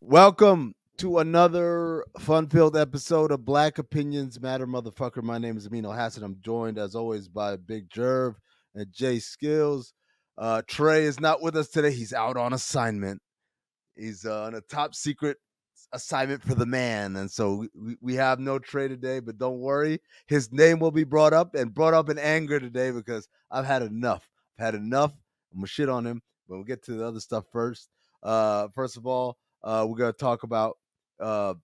Welcome to another fun-filled episode of Black Opinions Matter, motherfucker. My name is Amino Hassan. I'm joined, as always, by Big Jerv and Jay Skills. Trey is not with us today. He's out on assignment. He's on a top secret assignment for the man, and so we have no Trey today. But don't worry, his name will be brought up in anger today because I've had enough. I've had enough. I'm gonna shit on him, but we'll get to the other stuff first. First of all, we're gonna talk about not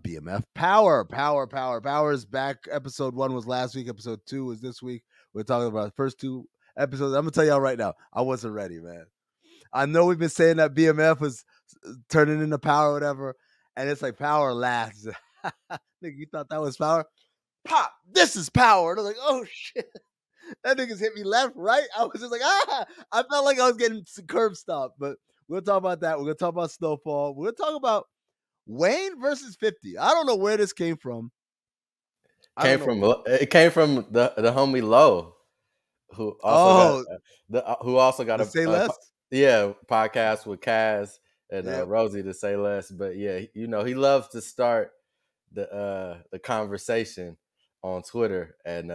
BMF. Power is back. Episode 1 was last week. Episode 2 was this week. We're talking about the first 2 episodes. I'm gonna tell y'all right now, I wasn't ready, man. I know we've been saying that BMF was turning into Power or whatever, and it's like Power laughs. Nigga, you thought that was Power? Pop, this is Power. And I was like, oh shit. That nigga's hit me left, right. I was just like, I felt like I was getting curb stopped, but we'll talk about that. We're gonna talk about Snowfall. We're gonna talk about Wayne versus 50. I don't know where this came from. It came from the homie Low, who also got a Say Less. Podcast with Kaz and Rosie to Say Less. But yeah, he loves to start the conversation on Twitter, and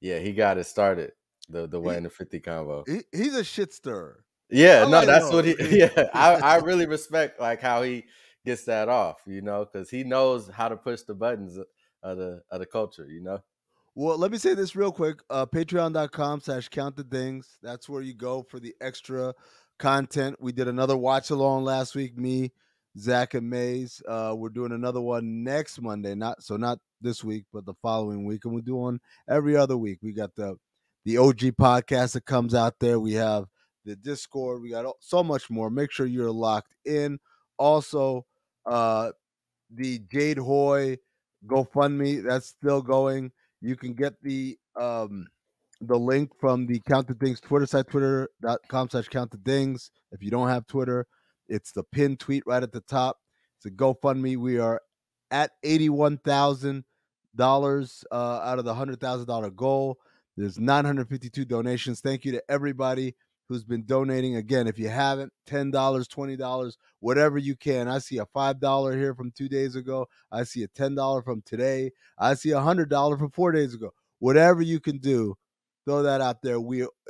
he got it started. The Wayne and 50 combo. He's a shit stirrer. Yeah, that's what he. Yeah, I really respect like how he gets that off, because he knows how to push the buttons of the culture, Well, let me say this real quick. Patreon.com/countthethings. That's where you go for the extra content. We did another watch along last week. Me, Zach, and Maze. We're doing another one next Monday. Not this week, but the following week, and we do one every other week. We got the OG podcast that comes out there. We have the Discord. We got so much more. Make sure you're locked in. Also, the Jade Hoy GoFundMe, that's still going. You can get the link from the Count the Things Twitter site, twitter.com/countthethings. If you don't have Twitter, it's the pinned tweet right at the top. It's a GoFundMe. We are at $81,000 out of the $100,000 goal. There's 952 donations. Thank you to everybody who's been donating. Again, if you haven't, $10, $20, whatever you can. I see a $5 here from 2 days ago. I see a $10 from today. I see $100 from 4 days ago. Whatever you can do, throw that out there.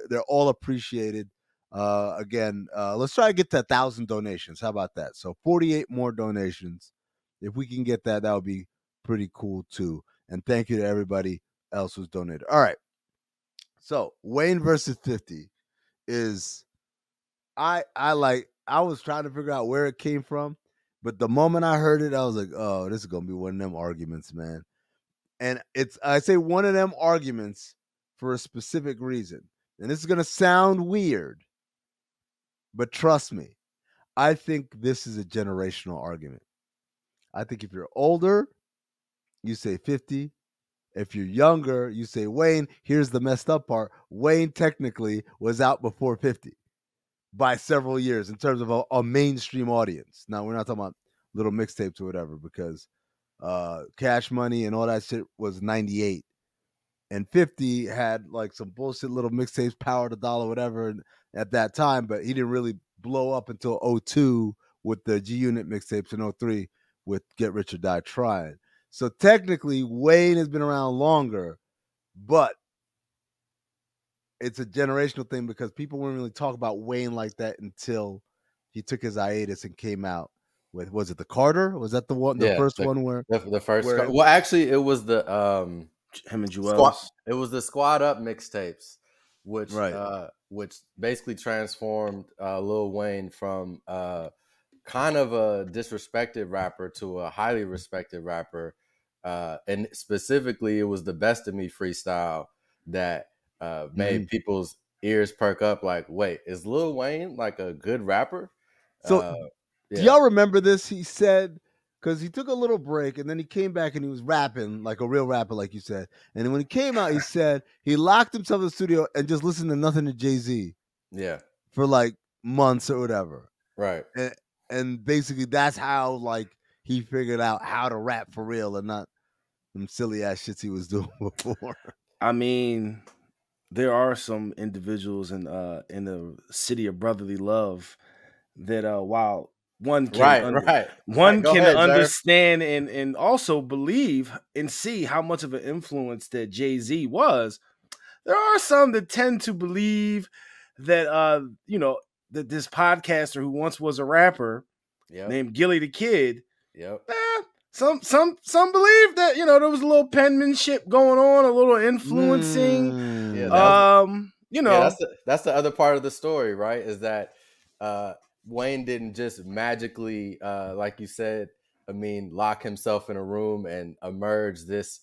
They're all appreciated. Again, let's try to get to 1,000 donations. How about that? So 48 more donations. If we can get that, that would be pretty cool too. And thank you to everybody else who's donated. All right. So Wayne versus 50 is I was trying to figure out where it came from, but the moment I heard it, I was like, oh, this is gonna be one of them arguments, man. And I say one of them arguments for a specific reason. And this is gonna sound weird, but trust me, I think this is a generational argument. I think if you're older, you say 50. If you're younger, you say Wayne. Here's the messed up part. Wayne technically was out before 50 by several years in terms of a mainstream audience. Now, we're not talking about little mixtapes or whatever, because Cash Money and all that shit was 98. And 50 had like some bullshit little mixtapes, Power to Dollar, whatever, at that time, but he didn't really blow up until 02 with the G Unit mixtapes, and 03 with Get Rich or Die Trying. So technically, Wayne has been around longer, but it's a generational thing because people wouldn't really talk about Wayne like that until he took his hiatus and came out with, was it the Carter? Was that the one, the first one where the first? Well, actually, it was the him and Juelz. It was the Squad Up mixtapes, which basically transformed Lil Wayne from kind of a disrespected rapper to a highly respected rapper, and specifically, it was the Best of Me freestyle that made people's ears perk up. Like, wait, is Lil Wayne like a good rapper? So, do y'all remember this? He said, because he took a little break and then he came back and he was rapping like a real rapper, like you said. And then when he came out, he said he locked himself in the studio and just listened to nothing to Jay-Z. Yeah. For like months or whatever. Right. And basically that's how like he figured out how to rap for real and not them silly ass shits he was doing before. I mean, there are some individuals in the city of brotherly love that while one can ahead, understand and also believe and see how much of an influence that Jay-Z was. There are some that tend to believe that that this podcaster who once was a rapper named Gillie the Kid. Some believe that there was a little penmanship going on, a little influencing. That's the other part of the story, right? Is that Wayne didn't just magically, like you said, lock himself in a room and emerge this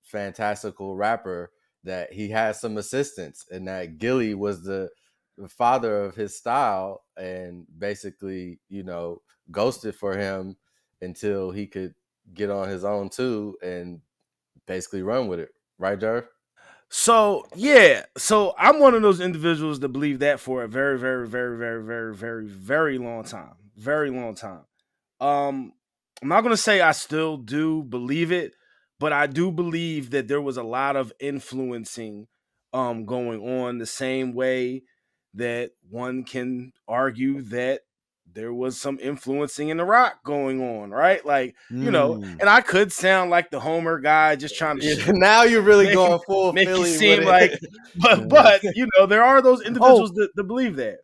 fantastical rapper. That he has some assistance, and that Gillie was the father of his style, and basically, ghosted for him until he could get on his own too, and basically run with it, right, Jerv? So I'm one of those individuals that believe that for a very, very, very, very, very, very, very long time. Very long time. I'm not gonna say I still do believe it, but I do believe that there was a lot of influencing going on, the same way that one can argue that there was some influencing in the rock going on, right? Like, and I could sound like the Homer guy just trying to now you're really going full make Philly it seem like but there are those individuals that believe that.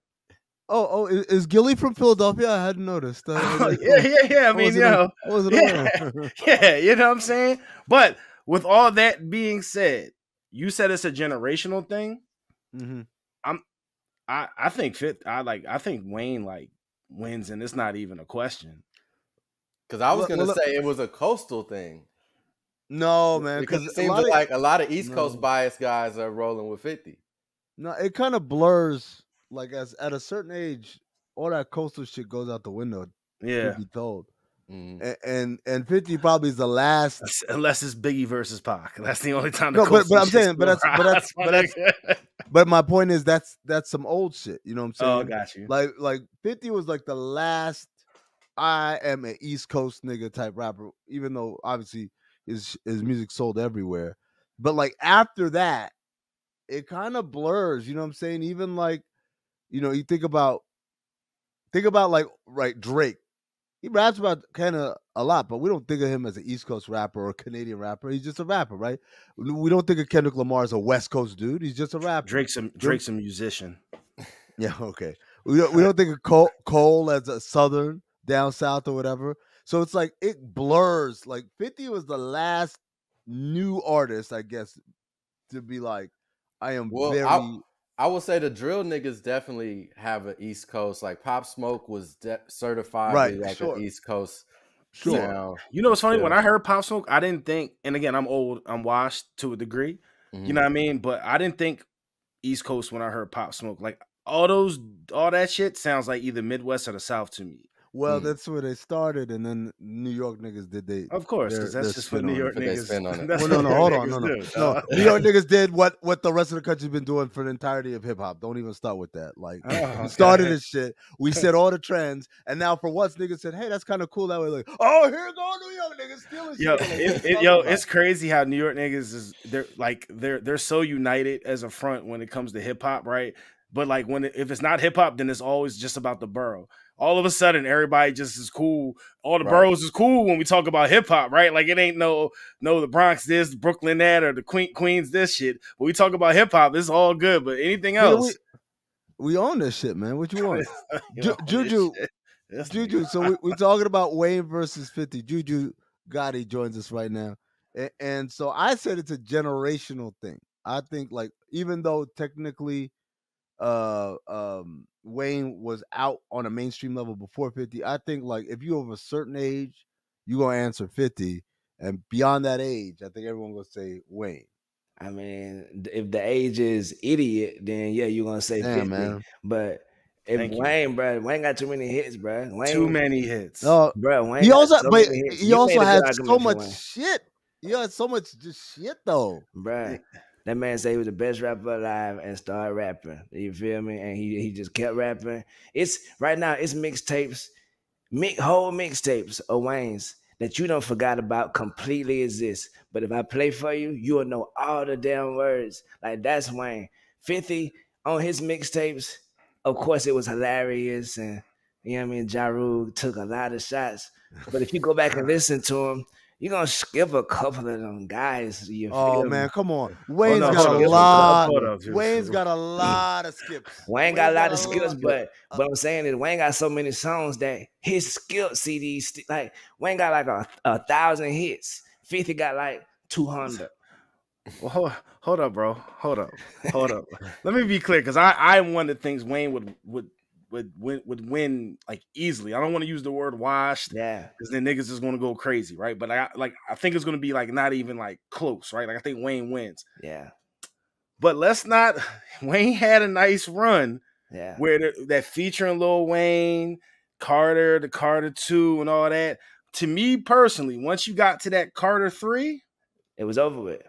Is Gillie from Philadelphia? I hadn't noticed. Yeah. I mean, I wasn't aware. Yeah, you know what I'm saying? But with all that being said, you said it's a generational thing. Mm-hmm. I think Wayne wins, and it's not even a question. Because I was gonna say it was a coastal thing. No, man, because it seems like a lot of East Coast biased guys are rolling with 50. No, it kind of blurs. Like at a certain age, all that coastal shit goes out the window. Yeah, to be told. And 50 probably is the last, unless it's Biggie versus Pac. That's the only time. No, but I'm saying, but my point is that's some old shit. You know what I'm saying? Oh, got you. Like 50 was like the last. I am an East Coast nigga type rapper, even though obviously his music sold everywhere. But like after that, it kind of blurs. You know what I'm saying? Even like, you think about like Drake. He raps about kind of a lot, but we don't think of him as an East Coast rapper or a Canadian rapper. He's just a rapper, right? We don't think of Kendrick Lamar as a West Coast dude. He's just a rapper. Drake's a musician. Yeah, okay. We don't think of Cole as a Southern, down south or whatever. So it's like it blurs. Like 50 was the last new artist, I guess, to be like, I am very. I would say the drill niggas definitely have an East Coast. Like Pop Smoke was certified like an East Coast sound. You know what's funny? When I heard Pop Smoke, I didn't think, and again, I'm old, I'm washed to a degree. You know what I mean? But I didn't think East Coast when I heard Pop Smoke. Like all that shit sounds like either Midwest or the South to me. Well, that's where they started, and then New York niggas did they. Of course, because that's just what New York niggas spin on it. Well, no, hold on, no. New York niggas did what the rest of the country's been doing for the entirety of hip hop. Don't even start with that. Like, we started this shit. We set all the trends, and now for once, niggas said, "Hey, that's kind of cool." That way, like, oh, here go New York niggas stealing shit. It's crazy how New York niggas they're so united as a front when it comes to hip hop, right? But like if it's not hip hop, then it's always just about the borough. All of a sudden, everybody just is cool. All the boroughs is cool when we talk about hip hop, right? Like it ain't no the Bronx this, Brooklyn that, or the Queens this shit. When we talk about hip hop, it's all good. But anything else, we own this shit, man. What you want, Juju? So we're talking about Wayne versus 50. Juju Gotti joins us right now, and so I said it's a generational thing. I think like even though technically, Wayne was out on a mainstream level before 50. I think like if you have a certain age, you gonna answer 50, and beyond that age, I think everyone will say Wayne. I mean, if the age is idiot, then yeah, you're gonna say 50. Man. But if Wayne got too many hits, bro. Too many hits. Bro, Wayne he also had so much shit. He had so much just shit though, bro. That man said he was the best rapper alive and started rapping. You feel me? And he just kept rapping. It's right now, it's mixtapes, whole mixtapes of Wayne's that you don't forgot about completely exist. But if I play for you, you'll know all the damn words. Like that's Wayne. 50 on his mixtapes, of course it was hilarious and You know what I mean? Ja Rule took a lot of shots. But if you go back and listen to him, you're gonna skip a couple of them guys. You Oh feel man, me? come on. Wayne's no, got hold a up, lot. hold up, Wayne's got a lot of skips. Wayne got a lot of skills, lot. but what I'm saying is Wayne got so many songs that his skill CDs, like Wayne got like a 1,000 hits. 50 got like 200. Well, hold up, bro. Hold up. Let me be clear, because I one that thinks Wayne would win like easily. I don't want to use the word washed, Yeah, because then niggas is gonna go crazy, right? But I think it's gonna be like not even like close, right? Like I think Wayne wins. yeah, But let's not. Wayne had a nice run, yeah. where that featuring Lil Wayne, Carter, the Carter 2, and all that. To me personally, once you got to that Carter 3, It was over with.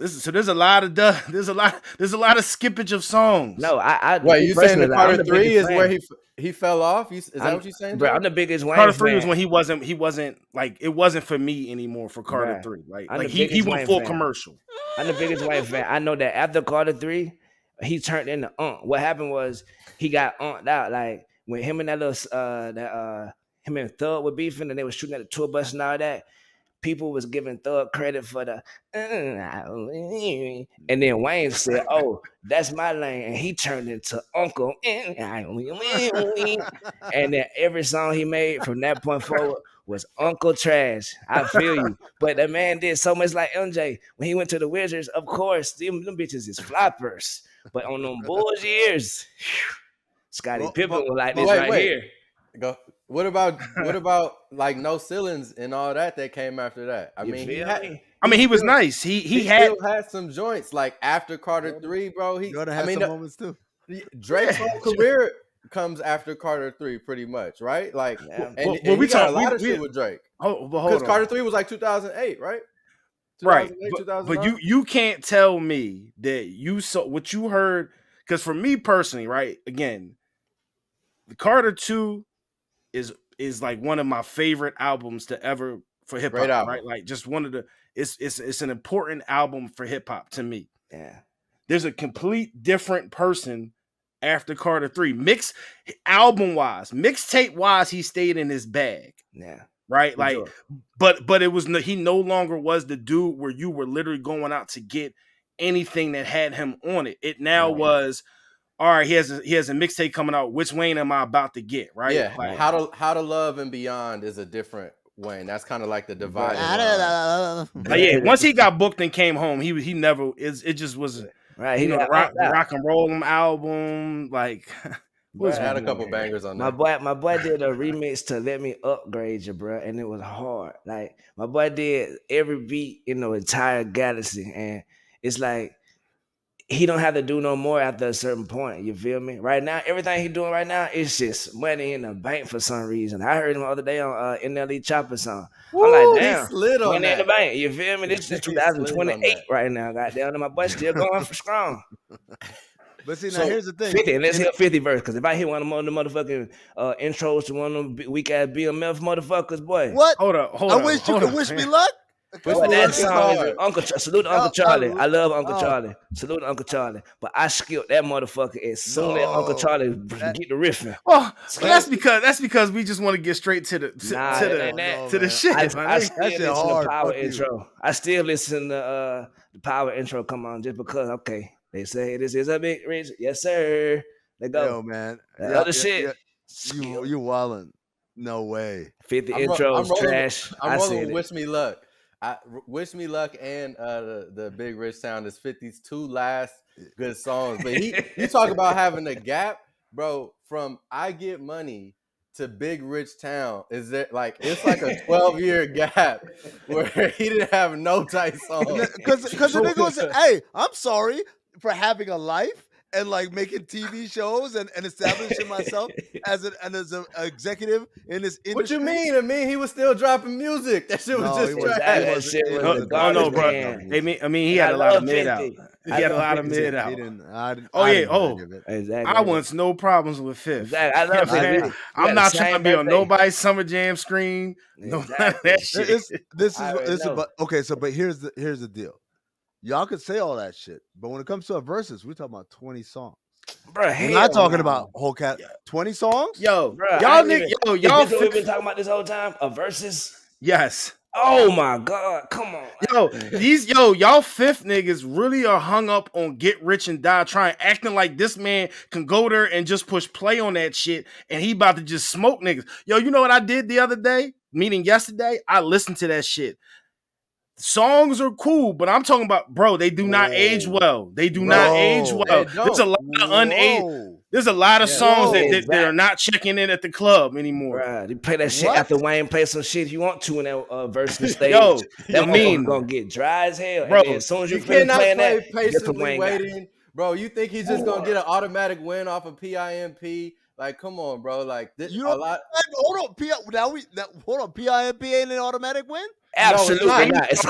so there's a lot of skippage of songs. No, I Wait, you saying the personally, I'm Carter the 3 biggest is fan. where he fell off? Is that what you're saying? Bro, Joe? I'm the biggest Wayne Carter 3 fan. was when he wasn't like, it wasn't for me anymore for Carter Bruh, 3. Like I'm the he biggest went Wayne full fan. commercial. I'm the biggest Wayne fan. I know that after Carter 3, he turned into What happened was he got out. Like when him and that little him and Thug were beefing and they were shooting at the tour bus and all that. People was giving Thug credit for the and then Wayne said, "Oh, that's my lane," and he turned into Uncle. And then every song he made from that point forward was Uncle Trash. I feel you, but the man did so much like MJ when he went to the Wizards. Of course, them bitches is floppers, but on them Bulls years, Scottie Pippen was like this here. Go. What about like No Ceilings and all that came after that? I mean, he was nice. He still had some joints like after Carter 3, bro. He had some moments too. Drake's whole career comes after Carter 3, pretty much, right? Like, and we got a lot of shit with Drake. Because Carter 3 was like 2008, right? Right, but you can't tell me that you saw what you heard. Because for me personally, right, again, the Carter 2 is like one of my favorite albums to ever for hip hop, right? Like just one of the it's an important album for hip hop to me. Yeah. There's a complete different person after Carter 3. Album wise, mixtape wise, he stayed in his bag. Yeah. Right? Like but it was he no longer was the dude where you were literally going out to get anything that had him on it. It now was, all right, he has a mixtape coming out. Which Wayne am I about to get? Right? Yeah. Like, How to Love and Beyond is a different Wayne. That's kind of like the divide. Yeah. Once he got booked and came home, he never. It just was right. He rock and roll album. Like, had a couple bangers on that. My boy did a remix to Let Me Upgrade You, bro, and it was hard. Like my boy did every beat in the entire galaxy, and it's like he don't have to do no more after a certain point. You feel me? Right now, everything he doing right now is just money in the bank for some reason. I heard him the other day on NLE Chopper song. I'm like, damn, money in the bank. You feel me? This is 2028 right now. Goddamn, and my boy still going for strong. But see, now here's the thing. 50, and let's hit 50 verse, because if I hit one of the motherfucking intros to one of them weak ass BMF motherfuckers, boy. What? Hold up. I wish you could wish me luck. That song is Uncle salute to Uncle Charlie. I love Uncle Charlie. Salute to Uncle Charlie. But I skipped that motherfucker as soon as Uncle Charlie get the riffing. Oh, that's because we just want to get straight to the shit. I still listen to the power intro. I still listen to the power intro. Come on, just because. Okay, they say this is a big rich. Yes, sir. They go. Yo, man. The other shit. You wildin'. No way. 50 intros trash. I'm rolling with Wish Me Luck. Wish Me Luck and the Big Rich Sound is 50's two last good songs. But you talk about having a gap, bro, from I Get Money to Big Rich Town. Is there like it's like a 12-year gap where he didn't have no tight songs. Because the nigga was, hey, I'm sorry for having a life and like making TV shows and establishing myself as an executive in this industry. What you mean? I mean, he was still dropping music. That shit was just trash. No, bro. I mean, he had a lot of mid out. He had a lot of mid out. Exactly. I want no problems with Fifth. Exactly. I love Fifth. I'm not trying to be on nobody's Summer Jam screen. Exactly. That shit. This is okay. So, but here's the deal. Y'all could say all that shit, but when it comes to a versus, we're talking about 20 songs. Bro, We're not talking about whole cat 20 songs. Yo, Bruh, y'all niggas, y'all. This what we've been talking about this whole time. A versus. Yes. Oh my God! Come on, y'all fifth niggas really are hung up on get rich and die, acting like this man can go there and just push play on that shit, and he about to just smoke niggas. Yo, you know what I did the other day? Meaning yesterday, I listened to that shit. Songs are cool, but I'm talking about, bro, they do not age well. They do not age well. There's a lot of unaged. There's a lot of songs that are not checking in at the club anymore. Bruh, they play that shit after Wayne play some shit if you want to in that versus stage. Yo, that gonna get dry as hell. Bro, and as soon as you cannot play that, patiently waiting. Bro, you think he's just gonna get an automatic win off of PIMP? Like, come on, bro. Like, this, you know, a lot. Hold on, hold on. PIMP ain't an automatic win. Absolutely not. It's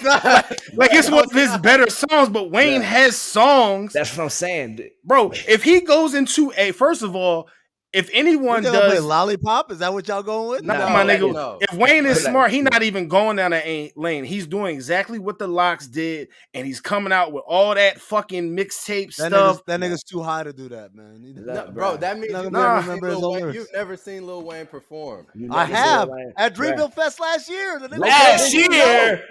not. Like it's one of his better songs, but Wayne has songs. That's what I'm saying, bro. If he goes into first of all, if anyone does play Lollipop, is that what y'all going with? No, my nigga. No. If Wayne is smart, he's not even going down that lane. He's doing exactly what the Lox did, and he's coming out with all that fucking mixtape stuff. That nigga's too high to do that, man. Bro, that means you've never seen Lil Wayne perform. I have at Dreamville Fest last year. Last year,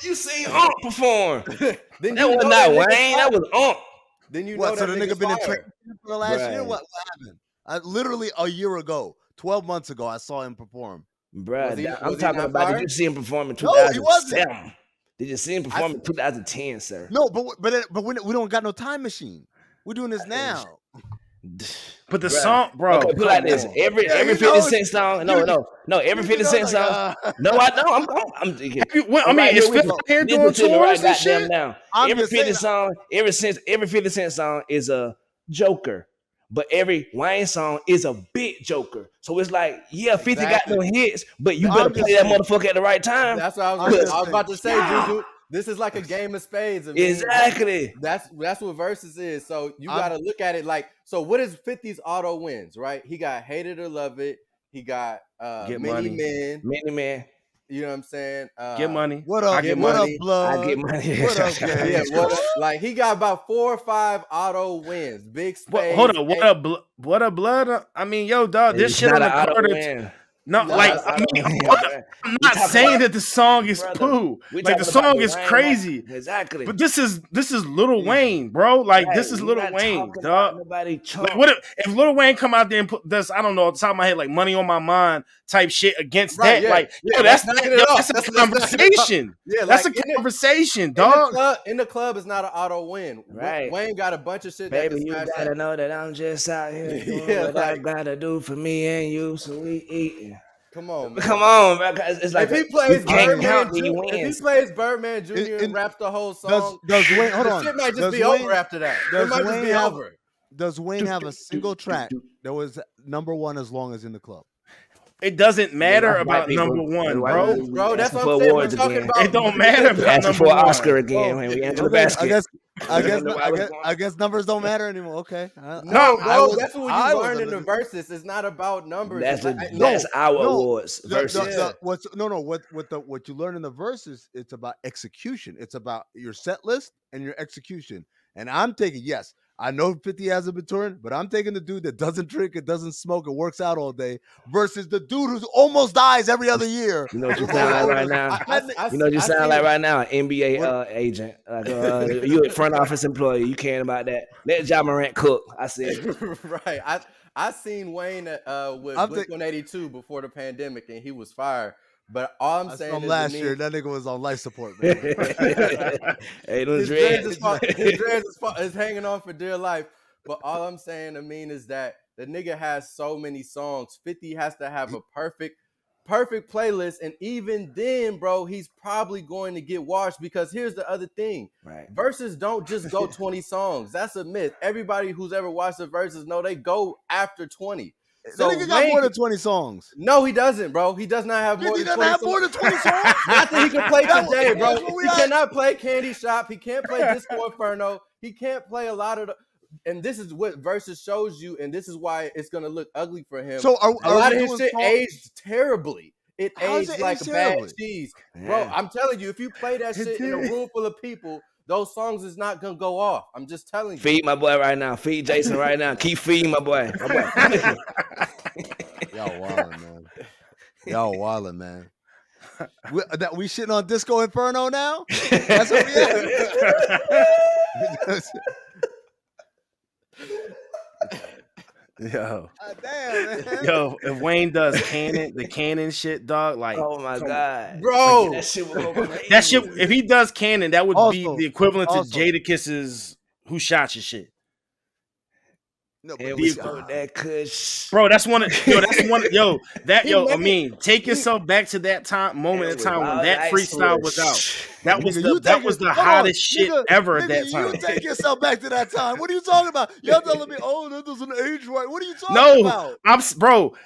you seen perform. That was not Wayne. That was Then you know so the nigga been in training for the last year. What happened? Literally a year ago, 12 months ago, I saw him perform. Bruh, I'm talking about, did you see him perform in 2007? No, he wasn't. Did you see him perform in 2010, sir? No, but we don't got no time machine. We're doing this now. But the song, bro. Okay, put like this. Every 50 Cent song. No, every 50 Cent song. No, I know. I'm I mean, it's 50 here doing tours and shit. Now, every 50 Cent song is a joker. But every Wayne song is a big joker. So it's like, 50 got no hits, but you better play that motherfucker at the right time. That's what I was about to say, Juju. This is like a game of spades. I mean, exactly. That's what versus is. So you got to look at it like, so what is 50's auto wins, right? He got Hate It or Love It. He got Many Men. You know what I'm saying? Get money. What up? What up, blood? I get money. What up, like he got about 4 or 5 auto wins. Big space. Hold on. What up, blood? I mean, yo, dog. This shit on the Carter. No, like I'm not saying that the song is poo. Like the song is crazy. Exactly. But this is Lil Wayne, bro. Like this is Lil Wayne, dog. Like, what if Lil Wayne come out there and put this, I don't know, off the top of my head, like Money on My Mind type shit against that? Like, that's a conversation. Yeah, that's a conversation, dog. In the club is not an auto win. Right. Wayne got a bunch of shit. Baby, you gotta know that I'm just out here doing what I gotta do for me and you, so we eating. Come on, man. It's like if he plays Birdman Jr. and raps the whole song, does Wayne? Hold on, shit might just be over after that. It might just be over. Does Wayne have a single track that was #1 as long as In the Club? It doesn't matter about #1, bro. Bro, that's what I'm saying. We're talking about. It don't matter about #1. For Oscar again, when we enter the basket. I guess numbers don't matter anymore. Okay. No, bro, that's what you learned in the verses. It's not about numbers. That's our awards. Versus. What you learn in the verses, it's about execution. It's about your set list and your execution. And I'm taking, yes, I know 50 hasn't been touring, but I'm taking the dude that doesn't drink, it doesn't smoke, it works out all day, versus the dude who almost dies every other year. You know what you sound like right now? You know what you sound like right now? An NBA agent. Like, you a front office employee. You caring about that. Let Ja Morant cook. I said. Right. I seen Wayne with Blink-182 before the pandemic, and he was fired. But all I'm saying is last year, that nigga was on life support, man. Hey, his dreads is hanging on for dear life. But all I'm saying, is that the nigga has so many songs. 50 has to have a perfect playlist. And even then, bro, he's probably going to get washed because here's the other thing. Right. Verses don't just go 20 songs. That's a myth. Everybody who's ever watched the verses know they go after 20. So nigga got more than 20 songs. No, he doesn't, bro. He does not have more than 20 songs. He doesn't have more than 20 songs? Not that he can play today, bro. He cannot play Candy Shop. He can't play Disco Inferno. He can't play a lot of the... And this is what Versus shows you, and this is why it's going to look ugly for him. So a lot of his shit aged terribly. It aged like bad cheese. Bro, I'm telling you, if you play that shit in a room full of people, those songs is not gonna go off. I'm just telling you. Feed my boy right now. Feed Jason right now. Keep feeding my boy. My boy. Y'all wildin', man. Y'all wildin', man. We shitting on Disco Inferno now? That's what we at. Yo, damn, man. Yo, if Wayne does the Cannon shit, dog, like, oh my god, bro, like, that shit will go crazy. That shit. If he does Cannon, that would Also- be the equivalent to also- Jadakiss's "Who Shot Your Shit." No, Here but we go, that kush. Bro, that's one. Yo, that He yo. I made- mean, take yourself back to that moment in time when that Ice freestyle was Rush. out. That was Nigga, that was the hottest shit ever at that You time. take yourself back to that time. What are you talking about? You're telling me, oh, that doesn't age right. What are you talking about?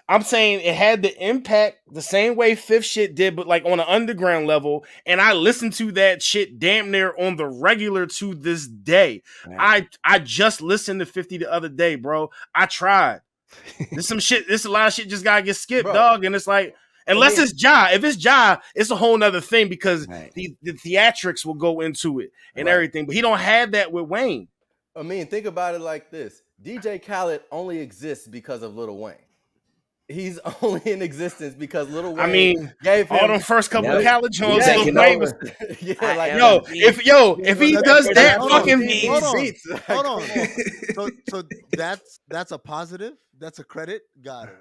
I'm saying it had the impact the same way Fifth shit did, but like on an underground level. And I listened to that shit damn near on the regular to this day. Right. I just listened to 50 the other day, bro. I tried. There's some shit. There's a lot of shit just gotta get skipped, Bro. dog. And it's like, unless it's Ja. If it's Ja, it's a whole nother thing because Right. the theatrics will go into it and Right. everything. But he don't have that with Wayne. I mean, think about it like this: DJ Khaled only exists because of Lil Wayne. He's only in existence because Lil Wayne. I mean, gave him all them first couple of Yeah. Khaled joints, Yeah, Lil taking Wayne over. was yeah, I like am- if he does that Hold on, fucking hold on. beats. Hold on. So that's a positive. That's a credit. Got it.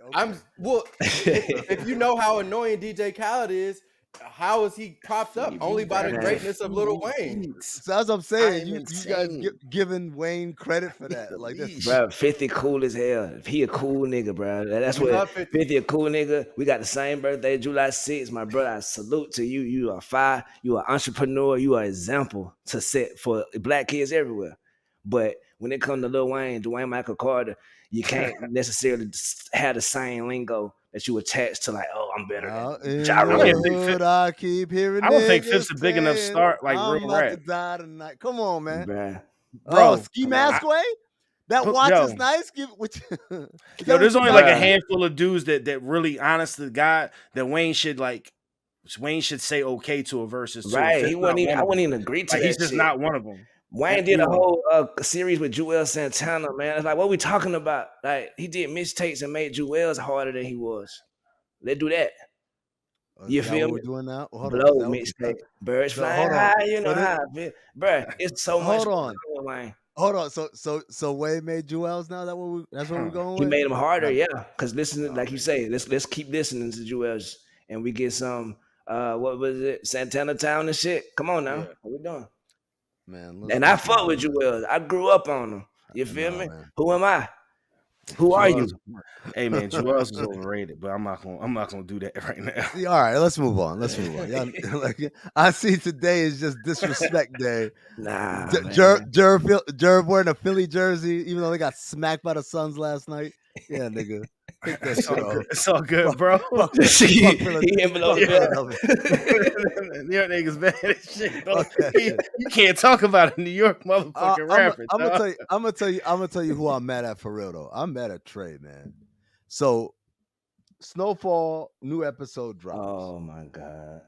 Okay. If you know how annoying DJ Khaled is, how is he propped up? Only by the greatness of Lil Wayne. So as I'm saying, I'm you guys insane. giving Wayne credit for that. Like that's Bro, 50 cool as hell. He a cool nigga, bro. That's We what love 50. 50 a cool nigga. We got the same birthday, July 6th. My brother, I salute to you. You are fire. You are entrepreneur. You are an example to set for black kids everywhere. But when it comes to Lil Wayne, Dwayne Michael Carter, you can't necessarily have the same lingo that you attach to like, oh, I'm better out than in Ja I don't the even think hood, Fifth- I keep hearing. I don't think niggas Fifth's a big enough saying, start, like, I'm real about rap. to die tonight. Come on, man. bruh. Bro, Ski Mask Way. That Yo. watch is nice. Give which. Yo, there's only like a Bruh. handful of dudes that really, honest to God, that Wayne should say okay to a versus. Too. Right. Fifth's He not wouldn't even, one I of wouldn't them. even agree to Like, that he's just shit. not one of them. Wayne did a whole series with Joel Santana, man. It's like, what we talking about? Like, he did mixtapes and made Joel's harder than he was. Let's do that. You Is that feel what me? we're doing now? Hold on. Blow Is that what mixtape. Birds So, flying hold on. high, you know So this- how I feel. Bruh, it's so much. Hold on. going Wayne. Hold on. So Wade made Jewels now. That's what we're going He with. made him harder, Right. yeah. Because listen, like you say, let's keep listening to Joel's and we get some what was it? Santana Town and shit. Come on now. Yeah. What we doing? Man, And I fuck with Joel. I grew up on him. You feel Nah, me? man. Who am I? Who are you? Hey man, Joel's is overrated, but I'm not gonna do that right now. See, all right, let's move on. Y'all, like, I see today is just disrespect day. Nah, man. Jerv wearing a Philly jersey, even though they got smacked by the Suns last night. Yeah, nigga. Take that shit off. It's all good, bro. he Philadelphia. enveloped Your niggas bad as shit. Dog. Fuck that shit. You can't talk about a New York motherfucking rapper. I'm dog. gonna tell you who I'm mad at for real though. I'm mad at Trey, man. So Snowfall new episode drops. Oh my god.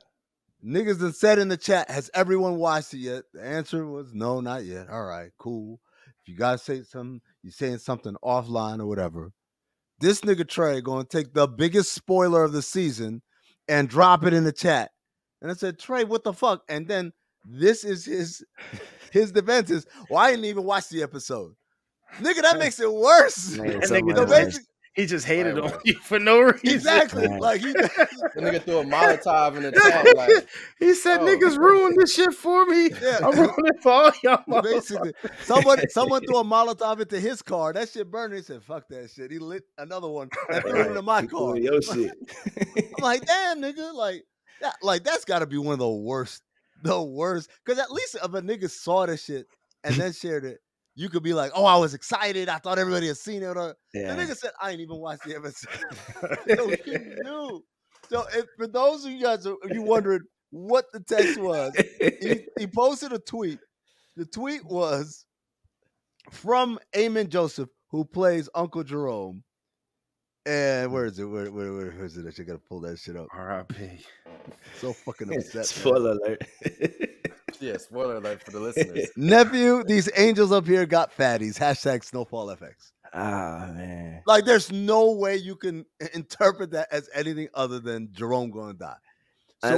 Niggas done said in the chat, has everyone watched it yet? The answer was no, not yet. All right, cool. If you guys say something, you're saying something offline or whatever. This nigga Trey gonna take the biggest spoiler of the season and drop it in the chat. And I said, Trey, what the fuck? And then this is his defense is, well, I didn't even watch the episode. Nigga, that makes it worse. Man, That so nigga much So just- worse. basically, He just hated Right, on you for no reason. exactly. Right. Like he The nigga threw a Molotov in the chat. Like, He said, Oh. "Niggas ruined this shit for me. Yeah. I'm ruining it for all y'all." basically someone threw a Molotov into his car. That shit burned. He said, fuck that shit. He lit another one and threw it into my You car. doing your shit. I'm like, damn, nigga, that's got to be one of the worst. Because at least if a nigga saw this shit and then shared it, you could be like, oh, I was excited. I thought everybody had seen it. The Yeah. nigga said, I ain't even watched the episode. So he knew. So for those of you guys, if you wondering what the text was, he posted a tweet. The tweet was from Eamon Joseph, who plays Uncle Jerome. And where is it? Where is it? I should gotta pull that shit up. R.I.P. So fucking upset. man. Spoiler alert. Yeah, spoiler alert for the listeners. Nephew, these angels up here got fatties. Hashtag SnowfallFX. Ah, man. Like, there's no way you can interpret that as anything other than Jerome going to die. So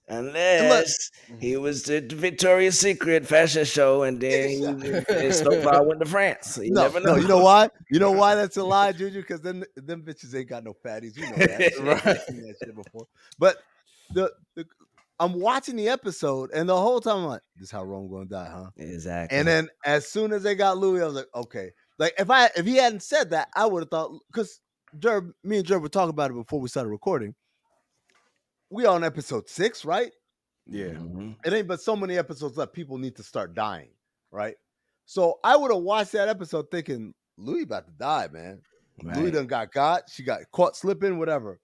unless he was the Victoria's Secret fashion show, and then Snowfall went to France. You never know. No, you know why? You know why that's a lie, Juju? Because them bitches ain't got no fatties. You know that. Right. I've seen that shit before. But I'm watching the episode, and the whole time I'm like, "This is how Rome gonna die, huh?" Exactly. And then as soon as they got Louis, I was like, "Okay." Like if he hadn't said that, I would have thought, because me and Jerb were talking about it before we started recording. We on episode 6, right? Yeah. It ain't but so many episodes left. People need to start dying, right? So I would have watched that episode thinking, Louis about to die, man. Right. Louis done got. She got caught slipping, whatever.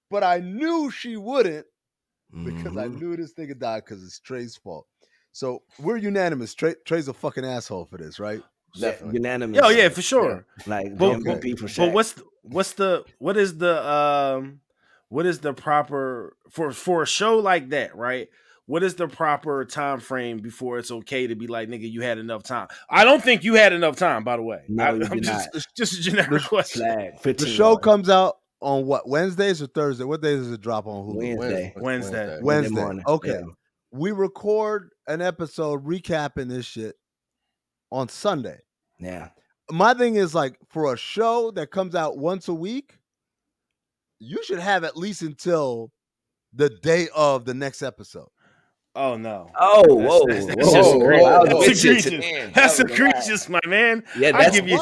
But I knew she wouldn't because I knew this nigga died because it's Trey's fault. So we're unanimous. Trey's a fucking asshole for this, right? Definitely unanimous. Oh yeah, for sure. Yeah. Like, but what is the proper for a show like that, right? What is the proper time frame before it's okay to be like, nigga, you had enough time? I don't think you had enough time, by the way. No, I'm just a generic question. The show comes out on what, Wednesdays or Thursday? What days does it drop on Hulu? Wednesday. Okay. Yeah. We record an episode recapping this shit on Sunday. Yeah. My thing is, like, for a show that comes out once a week, you should have at least until the day of the next episode. Oh no! Oh, That's egregious. That's egregious, my man. Yeah, I'll give you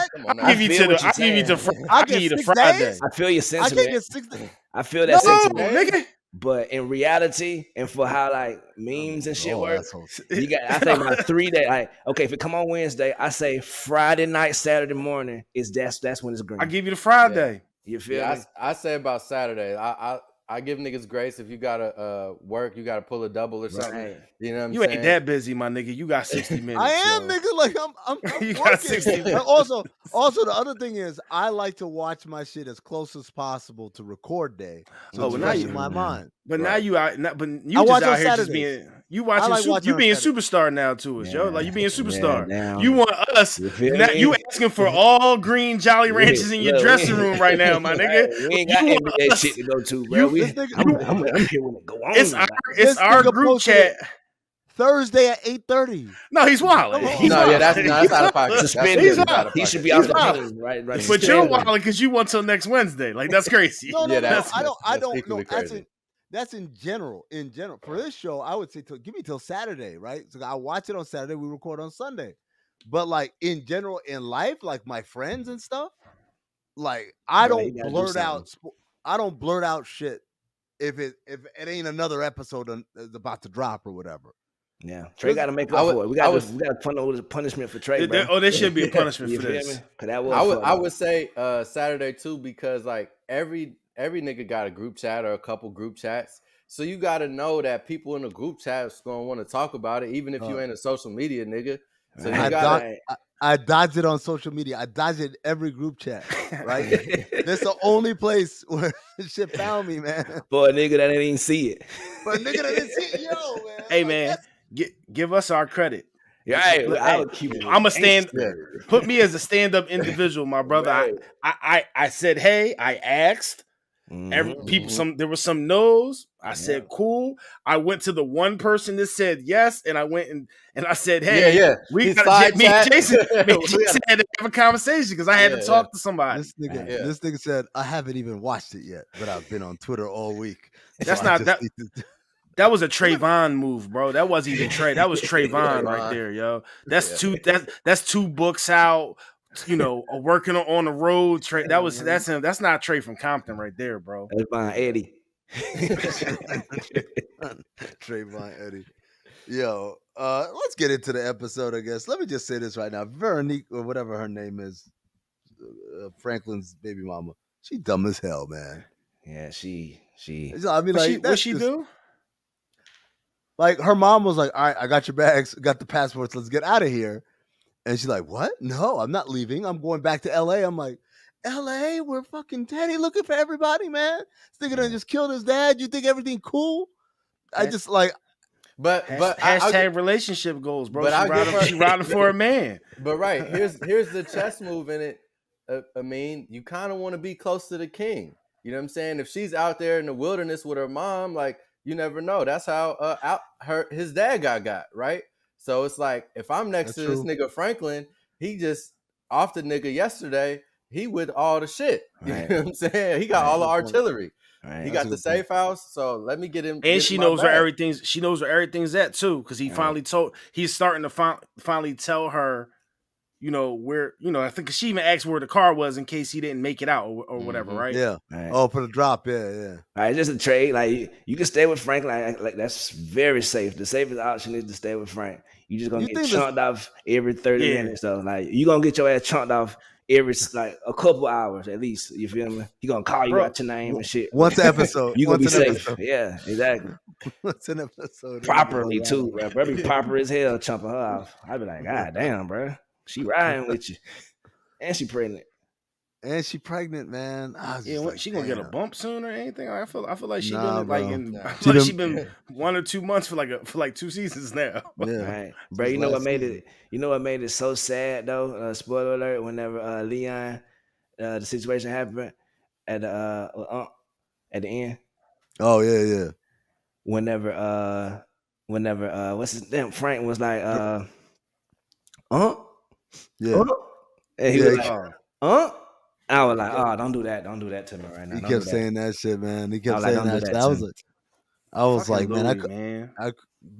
to Friday. I feel your sentiment. I can't get 6 days. I feel that sentiment, nigga. But in reality, and for how like memes and shit work, you got. I think my 3 day. Like, okay, if it come on Wednesday, I say Friday night, Saturday morning is that's when it's green. I give you the Friday. Yeah. You feel me? I say about Saturday. I give niggas grace if you gotta work, you gotta pull a double or something. Right. You know what I'm saying? You ain't that busy, my nigga. You got 60 minutes. I am, nigga. Like I'm you working. got 60 minutes. Also, the other thing is I like to watch my shit as close as possible to record day. So it's fresh in my mind. But now you out. But you I just watch out on here Saturdays. just being. You watching? Like you being superstar now to us, yo. Like you being superstar. You want us? Now, you asking for all green Jolly Ranchers in your dressing room right now, my nigga. We ain't got NBA shit to go to, bro. I'm here when it go on. It's our group chat. Thursday at 8:30. No, he's wilding. That's out of pocket. He should be off the team, right? But you're wilding because you want till next Wednesday. Like that's crazy. No, I don't know. That's in general. In general, for this show, I would say give me till Saturday, right? So I watch it on Saturday. We record on Sunday. But like in general, in life, like my friends and stuff, like I don't blurt out. I don't blurt out shit if it ain't another episode that's about to drop or whatever. Yeah, Trey got to make up for it. We got a punishment for Trey. There should be a punishment for this. I would say Saturday too, because like every nigga got a group chat or a couple group chats. So you got to know that people in the group chat's going to want to talk about it, even if you ain't a social media nigga. So I dodge it on social media. I dodge it in every group chat, right? That's the only place where shit found me, man. For a nigga that didn't even see it. For a nigga that didn't see it, yo, man. Hey, man, give us our credit. Right, I'm a stand. Put me as a stand-up individual, my brother. Right. I said, hey, I asked. There were some no's. I said cool. I went to the one person that said yes, and I went and I said, hey, we got me and Jason had to have a conversation because I had to talk to somebody. This nigga said, I haven't even watched it yet, but I've been on Twitter all week. That's not that. That was a Trayvon move, bro. That wasn't even Trey. That was Trayvon right there, yo. That's two books out. You know, working on the road. Trey, that's him. That's not Trey from Compton right there, bro. That's Von Eddie. Trayvon Eddie. Yo, let's get into the episode, I guess. Let me just say this right now. Veronique, or whatever her name is, Franklin's baby mama, she dumb as hell, man. Yeah, she. I mean, like, what she do? Like, her mom was like, all right, I got your bags, got the passports, let's get out of here. And she's like, what? No, I'm not leaving. I'm going back to LA. I'm like, LA? We're fucking Teddy looking for everybody, man. This nigga done just killed his dad. You think everything cool? I just like... But hashtag relationship goals, bro. But she riding for a man. But right, here's the chess move in it. I mean, you kind of want to be close to the king. You know what I'm saying? If she's out there in the wilderness with her mom, like, you never know. That's how his dad got, right? So it's like, if I'm next to this nigga Franklin, he just off the nigga yesterday, he with all the shit. You know what I'm saying? He got all the artillery. Right. He got the safe house, so let me get him. And she knows where everything's. She knows where everything's at too, because he finally told. He's starting to finally tell her, you know, where, you know, I think she even asked where the car was in case he didn't make it out or whatever, right? Yeah. Right. Oh, for the drop, yeah. All right, just a trade. Like, you can stay with Frank. Like that's very safe. The safest option is to stay with Frank. You just gonna get chunked off every 30 minutes. So like, you gonna get your ass chunked off every like a couple hours at least. You feel me? He gonna call you out your name and shit. Once an episode. You gonna be safe. Yeah, exactly. Once an episode. Properly too, bro. Bro be proper as hell chumping her off. I'd be like, God damn, bro. She riding with you. And she pregnant. Man. She gonna get a bump soon or anything? I feel like she been 1 or 2 months for like 2 seasons now. Yeah. Right. Bro, you know what made it so sad though? Spoiler alert, whenever Leon the situation happened at the end. Oh yeah. Whenever what's his name? Frank was like yeah. And he was like, I was like, oh, don't do that to me right now. He kept saying that shit, man. He kept saying that shit. I was like, man,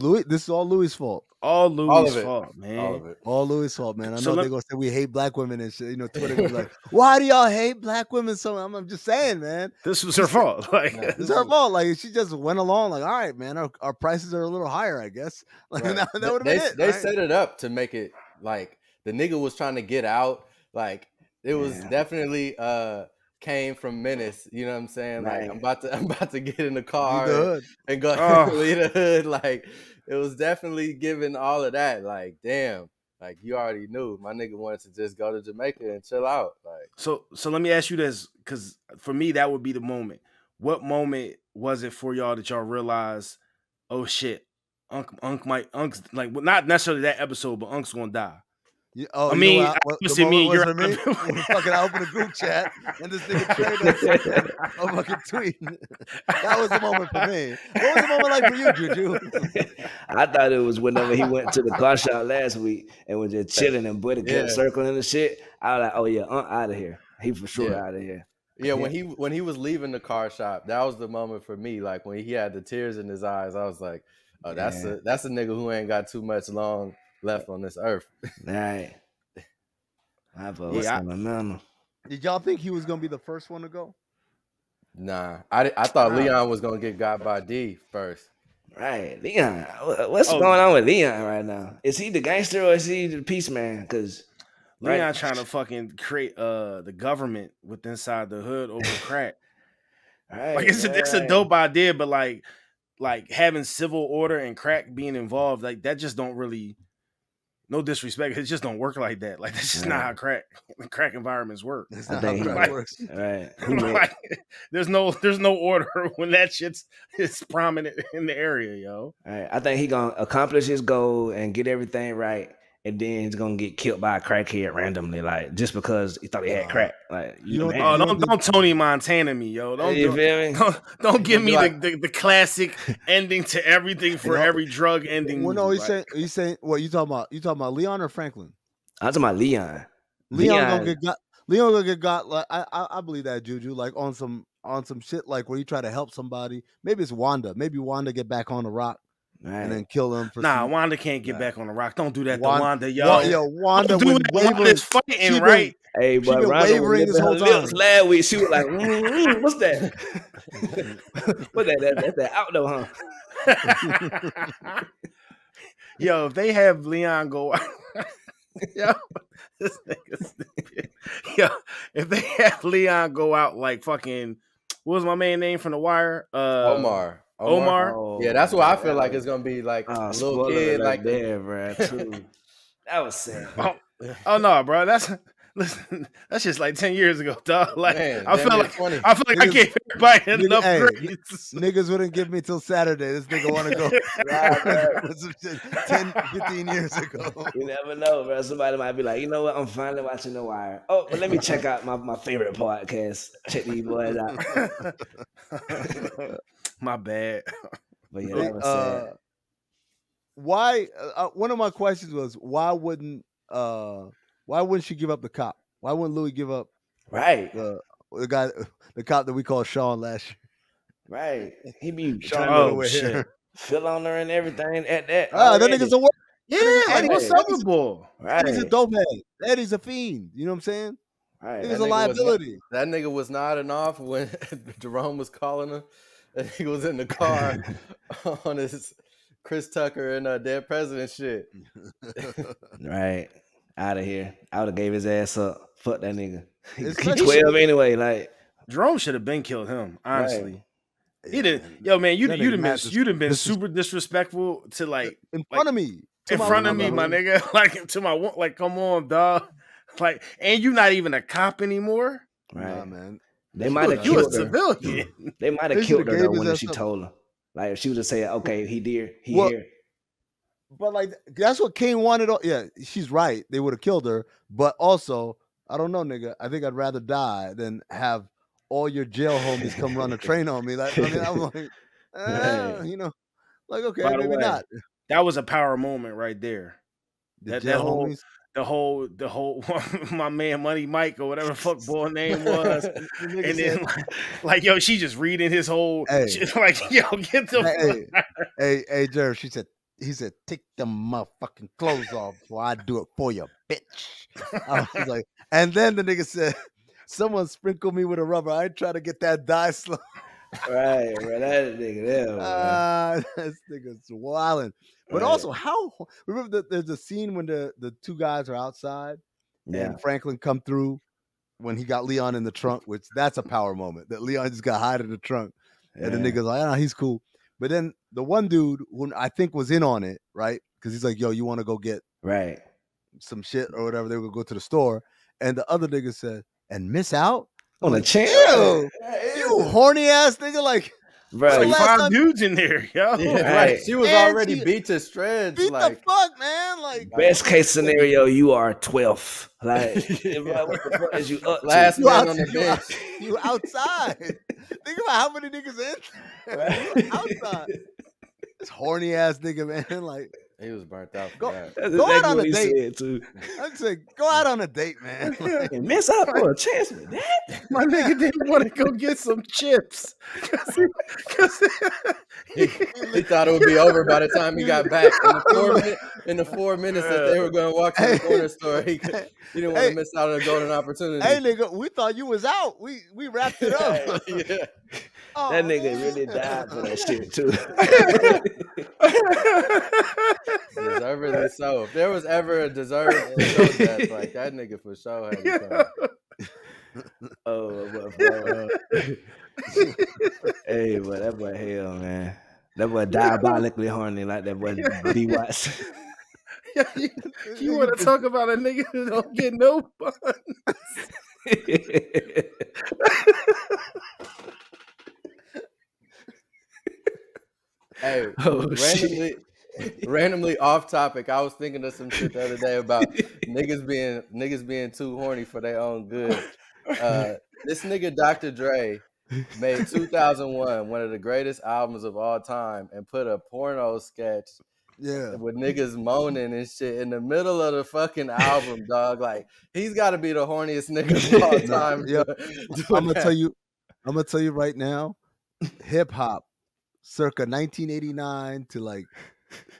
Louis, this is all Louis' fault. All Louis' fault, man. All Louis' fault, man. I know they're gonna say we hate black women and shit. You know, Twitter was like, why do y'all hate black women so much? I'm just saying, man. This was her fault. Like, it's her fault. Like, she just went along, like, all right, man, our prices are a little higher, I guess. Like, that would have been it. They set it up to make it like the nigga was trying to get out. Like, it was definitely came from Menace. You know what I'm saying? Like, I'm about to get in the car and go leave the hood. Like, it was definitely giving all of that. Like, damn. Like, you already knew my nigga wanted to just go to Jamaica and chill out. Like, so let me ask you this, because for me that would be the moment. What moment was it for y'all that y'all realized, oh shit, Unk's like, not necessarily that episode, but Unk's gonna die? Yeah, I mean, obviously me and you're fucking I opened a group chat and this nigga traded a fucking tweet. That was the moment for me. What was the moment like for you, Juju? I thought it was whenever he went to the car shop last week and was just chilling and Buddy kept circling the shit. I was like, oh yeah, out of here. He for sure out of here. Yeah, when he was leaving the car shop, that was the moment for me. Like, when he had the tears in his eyes, I was like, oh, that's a nigga who ain't got too much long left on this earth. Right. Did y'all think he was gonna be the first one to go? Nah, I thought Leon was gonna get got by D first. Right, Leon. What's going on with Leon right now? Is he the gangster or is he the peace man? Because Leon trying to fucking create the government with inside the hood over crack. Right, like it's a dope idea, but like having civil order and crack being involved, like that just don't really. No disrespect, it just don't work like that. Like, that's just not how crack environments work. That's not how crack works. Right. Like, there's no order when that shit's prominent in the area, yo. All right. I think he gonna accomplish his goal and get everything right, and then he's gonna get killed by a crackhead randomly, like just because he thought he had crack. Like, don't Tony Montana me, yo. Don't give me the classic ending to everything for every drug ending. Well, no, he's saying what you talking about? You talking about Leon or Franklin? I'm talking about Leon. Leon gonna get got. Like, I believe that, Juju. Like on some shit like where you try to help somebody. Maybe it's Wanda. Maybe Wanda get back on the rock. Right. And then kill him. Wanda can't get back on the rock. Don't do that to Wanda, yo. Wanda was wavering. Fighting, right? Hey, but wavering this whole time. Last week, she was like, what's that? What's that? That's that outdoor, huh? Yo, if they have Leon go out, yo, this nigga's stupid. Yo, if they have Leon go out like fucking, what was my man name from The Wire? Omar. Oh, yeah, that's what I feel like it's gonna be like a little kid like there, bro. Too. That was sad. Oh no, bro. That's Listen, that's just like 10 years ago, dog. Like Man, I feel like 20. I gave everybody enough grades. Niggas wouldn't give me till Saturday. This nigga want to go 10, 15 years ago. You never know, bro. Somebody might be like, you know what? I'm finally watching The Wire. Oh, but let me check out my favorite podcast. Check these boys out. My bad. But yeah, that was sad. Why? One of my questions was why wouldn't she give up the cop? Why wouldn't Louis give up Right. the cop that we called Sean last year? Right. He be Sean trying to shit. fill on her and everything at that. That nigga's a work. Yeah, like Eddie- what's up with Bull? Right. He's a dope head. Eddie's a fiend. You know what I'm saying? Right. He's a liability. That nigga was nodding off when Jerome was calling him. And he was in the car on his Chris Tucker and Dead President shit. Right. Out of here. I would have gave his ass up. Fuck that nigga. He's Especially- 12 anyway. Like, Jerome should have been killed him, honestly. Right. He didn't. Yo, man, you'd have been this is- super disrespectful to like in front of me. in front of me, my nigga. Like to my like, come on, dog. Like, and you not even a cop anymore. right. Nah, man. They might have You a killed her. civilian. They might They have killed shoulda her gave though his when ass she up. told her. Like, if she would have said, okay, he here. But like that's what Kane wanted. Yeah, she's right. They would have killed her. But also, I don't know, nigga. I think I'd rather die than have all your jail homies come run a train on me. Like, I mean, I'm like, Right. you know, like okay, By the maybe way, not. That was a power moment right there. The that jail whole- homies. The whole my man Money Mike or whatever the fuck boy name was. The nigga And said, then like yo, she just reading his whole Hey. shit, like, yo, get the hey, Jerry. He said, take them motherfucking clothes off before I do it for you, bitch. I was like, and then the nigga said, someone sprinkled me with a rubber. I ain't trying to get that dye slow. Right, bro. That nigga there, man. This nigga's wilding. But Right. also, remember there's a scene when the two guys are outside Yeah. and Franklin come through when he got Leon in the trunk, which that's a power moment. That Leon just got hide in the trunk. And the Yeah. nigga's like, he's cool. But then the one dude who I think was in on it, right? Because he's like, yo, you want to go get Right. some shit or whatever? They would go to the store. And the other nigga said, and miss out? On a like, chance. Ew, you horny ass nigga. Like, Bro, So like last five time- dudes in there, yo. Yeah, Right. right. She was And already she- beat to shreds. beat Like, the fuck, man. Like, best case scenario, you are 12th. Like, bro, what the fuck is you up to? last you, man out, on the you, out, bench. you outside. Think about how many niggas in there. You outside. This horny ass nigga, man. Like, He was burnt out for Go- that. That's Go out exactly on what a he date. said, too. I'd say, go out on a date, man. Like, And miss out for a chance with that? My nigga didn't want to go get some chips. Cause He thought it would be over by the time he got back. In the 4 minutes that they were going to walk to the corner store, he didn't want Hey. to miss out on a golden opportunity. hey, nigga, we thought you was out. We wrapped it up. Yeah. Oh, That nigga man. really died for that shit, too. Deservedly so. If there was ever a deserved show death, like that nigga for sure had to come. Oh, but bro. Hey, but that boy hell, man. That boy diabolically horny like that boy D. Watts. you want to talk about a nigga who don't get no fun? Hey, Oh, shit. randomly off topic. I was thinking of some shit the other day about niggas being too horny for their own good. This nigga Dr. Dre made 2001 one of the greatest albums of all time and put a porno sketch Yeah. with niggas moaning and shit in the middle of the fucking album, dog. Like he's got to be the horniest nigga of all time. Yeah. doing I'm gonna that. tell you right now, hip hop, circa 1989 to like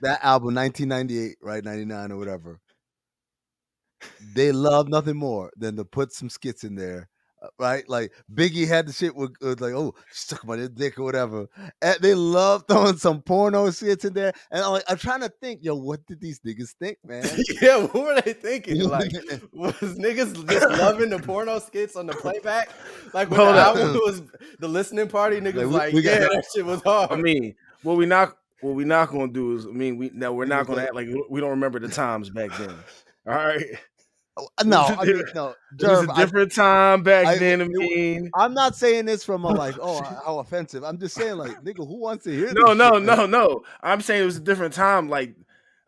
that album 1998, right, 99 or whatever. They love nothing more than to put some skits in there, right? Like Biggie had the shit with like, oh, suck my dick or whatever. And they love throwing some porno skits in there. And I'm trying to think, yo, what did these niggas think, man? Yeah, what were they thinking? Like, was niggas just loving the porno skits on the playback? Like when Hold the up. album was the listening party, niggas Like, like, we got- yeah, that shit was hard. I mean, what we not gonna do is, we're not gonna act like we don't remember the times back then. All right. No, I mean, no. It was a different time back then. I'm not saying this from a like, oh, how offensive. I'm just saying, like, nigga, who wants to hear this? No. I'm saying it was a different time. Like,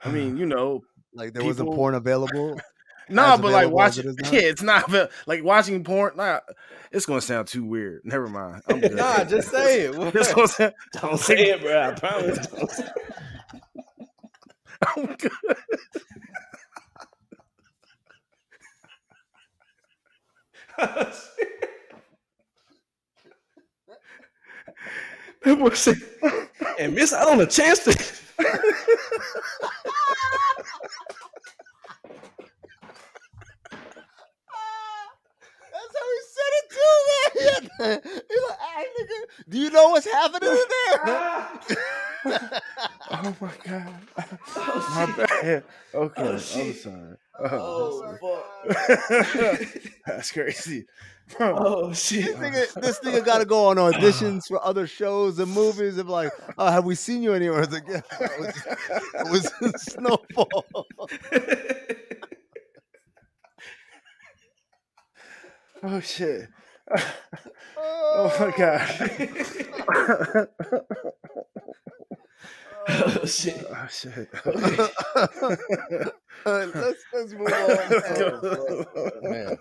I mean, like there wasn't porn available. No, but like watching, it's not like watching porn. Nah, it's gonna sound too weird. Never mind. I'm good. Nah, just say it. Don't say it, bro. I promise. I'm good. And miss out on a chance to. That's how he said it too, man. He's like, "Hey, nigga, do you know what's happening in there?" Oh my god! My bad. Okay, I'm sorry. That's crazy. Oh shit! This nigga got to go on auditions for other shows and movies. And like, oh, have we seen you anywhere? It's like, yeah, it was Snowfall. Oh shit! Oh my god! Oh shit! Oh shit! Let's move on. Man.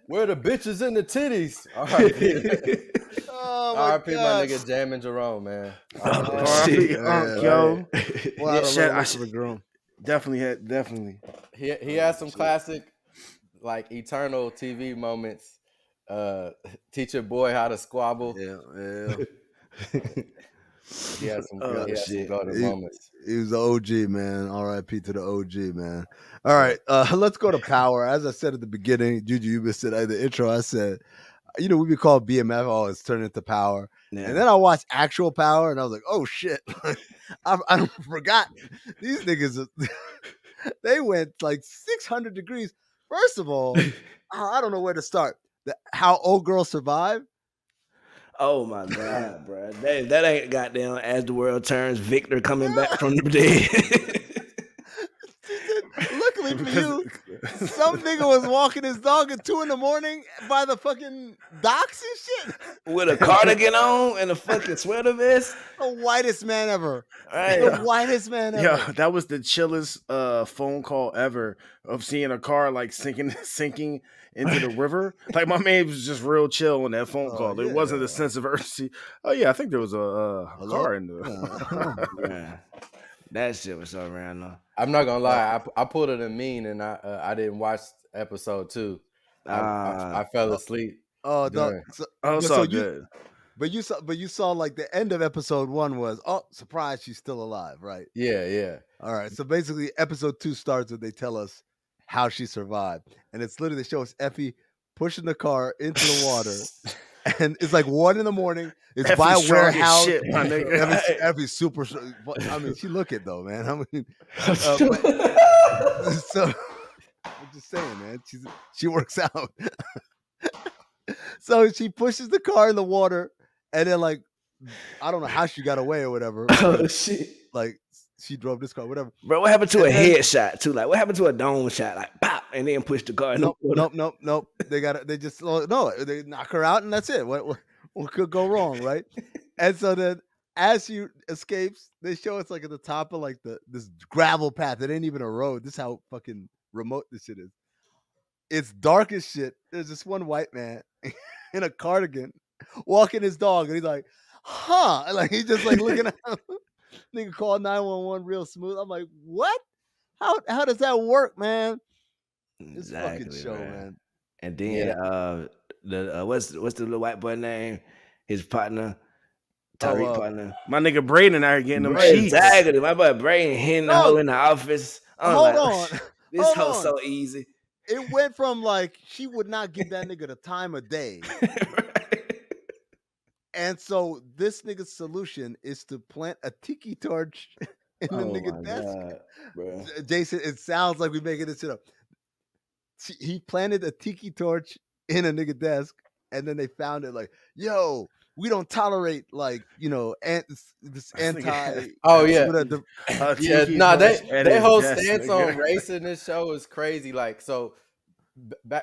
Where the bitches and the titties? R.I.P. R.I.P. my nigga Jam and Jerome, man. R.I.P. Yo. Jerome. Definitely. He has some classic, like eternal TV moments. Teach your boy how to squabble. Yeah. He has some golden moments. He was the OG, man. R.I.P. to the OG, man. All right, let's go to Power. As I said at the beginning, Juju, you missed it at the intro. I said, we be called BMF. Oh, it's turned into Power. Yeah. And then I watched actual Power, and I was like, oh, shit. I forgot. These niggas, they went like 600 degrees. First of all, I don't know where to start. How Old Girl Survived. Oh my god, bro! That ain't goddamn As the World Turns. Victor coming back from the dead. Luckily for you, some nigga was walking his dog at 2 a.m. by the fucking docks and shit with a cardigan on and a fucking sweater vest. The whitest man ever. Right. The whitest man ever. Yeah, that was the chillest phone call ever of seeing a car like sinking into the river. Like my man was just real chill on that phone call. There wasn't a sense of urgency. Oh yeah, I think there was a car in there. That shit was so random. I'm not gonna lie, I pulled it in mean and I didn't watch episode 2. I fell asleep. Oh, so good. But you saw like the end of episode 1 was, oh, surprise, she's still alive, right? Yeah. All right. So basically episode 2 starts when they tell us how she survived. And it's literally, they show us Effie pushing the car into the water. And it's like 1 a.m. It's by a warehouse. Shit, my nigga. Effie's super. I mean, she look it though, man. I mean, so I'm just saying, man. She works out. So she pushes the car in the water, and then like, I don't know how she got away or whatever. Oh shit! Like she drove this car, whatever. Bro, what happened to a headshot too? Like, what happened to a dome shot? Like, pop, and then push the car. Nope. They knock her out, and that's it. What could go wrong, right? And so then, as she escapes, they show us like at the top of like this gravel path. It ain't even a road. This is how fucking remote this shit is. It's dark as shit. There's this one white man in a cardigan walking his dog, and he's like, huh? Like he's just like looking at him. Nigga called 911 real smooth. I'm like, what? How does that work, man? This fucking show, man. And then what's the little white boy name? His partner, Tariq partner. My nigga Braden out here getting them sheets. Exactly. My boy Braden hitting the hoe in the office. Hold on. This hoe's so easy. It went from like she would not give that nigga the time of day. And so this nigga's solution is to plant a tiki torch in the nigga desk. God, Jason, it sounds like we're making this shit up. He planted a tiki torch in a nigga desk, and then they found it like, yo, we don't tolerate like this anti. Oh yeah, yeah. Nah, they whole stance on race in this show is crazy. Like, so